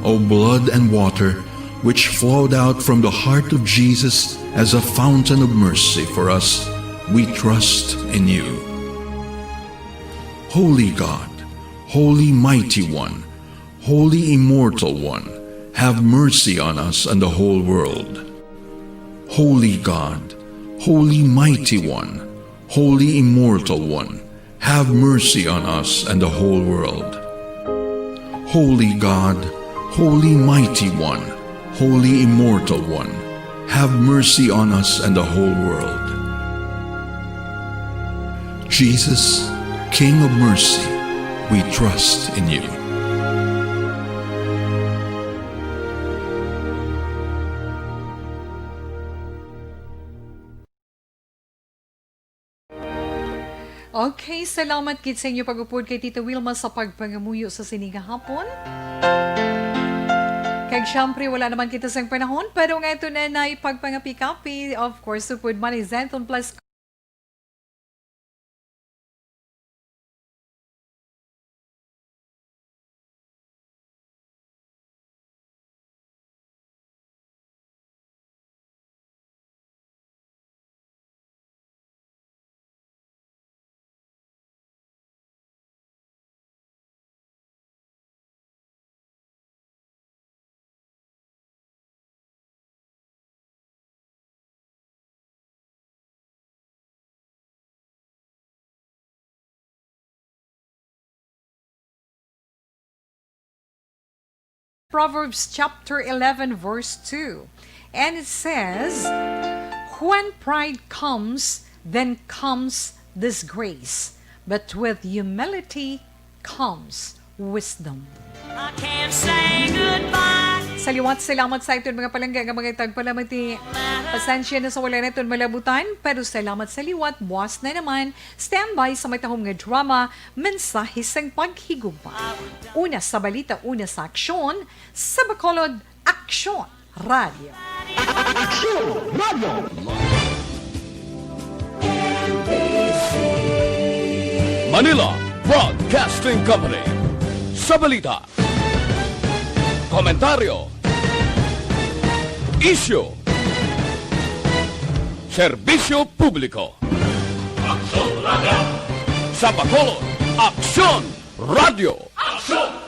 O blood and water, which flowed out from the heart of Jesus as a fountain of mercy for us, we trust in you. Holy God, Holy Mighty One, Holy Immortal One, have mercy on us and the whole world. Holy God, Holy Mighty One, Holy Immortal One, have mercy on us and the whole world. Holy God, Holy Mighty One, Holy Immortal One, have mercy on us and the whole world. Jesus, King of mercy, we trust in you. Okay, salamat kit sa inyo pag-upod kay Tita Wilma sa pagpangamuyo sa sininga hapon. Kag syempre, wala naman kita sang panahon, pero nga ito na ipagpangapikapi, of course, upod man is Zenton Plus Proverbs chapter 11 verse 2. And it says, when pride comes, then comes disgrace, but with humility comes wisdom. I can't say goodbye. Saliwat, salamat sa iton mga palangga nga mga tagpalamati. Pasensya na sa wala na iton malabutan, pero salamat sa liwat, buwas na naman, standby sa may tahong nga drama, mensahe sang paghigugma. Una sa balita, una sa aksyon, sa Bacolod, Aksyon Radio. Aksyon Radio! Manila Broadcasting Company. Sa balita, komentaryo, issue, serbisyo publiko. Aksyon Radio! Sa Bacolod, Aksyon Radio! Aksyon!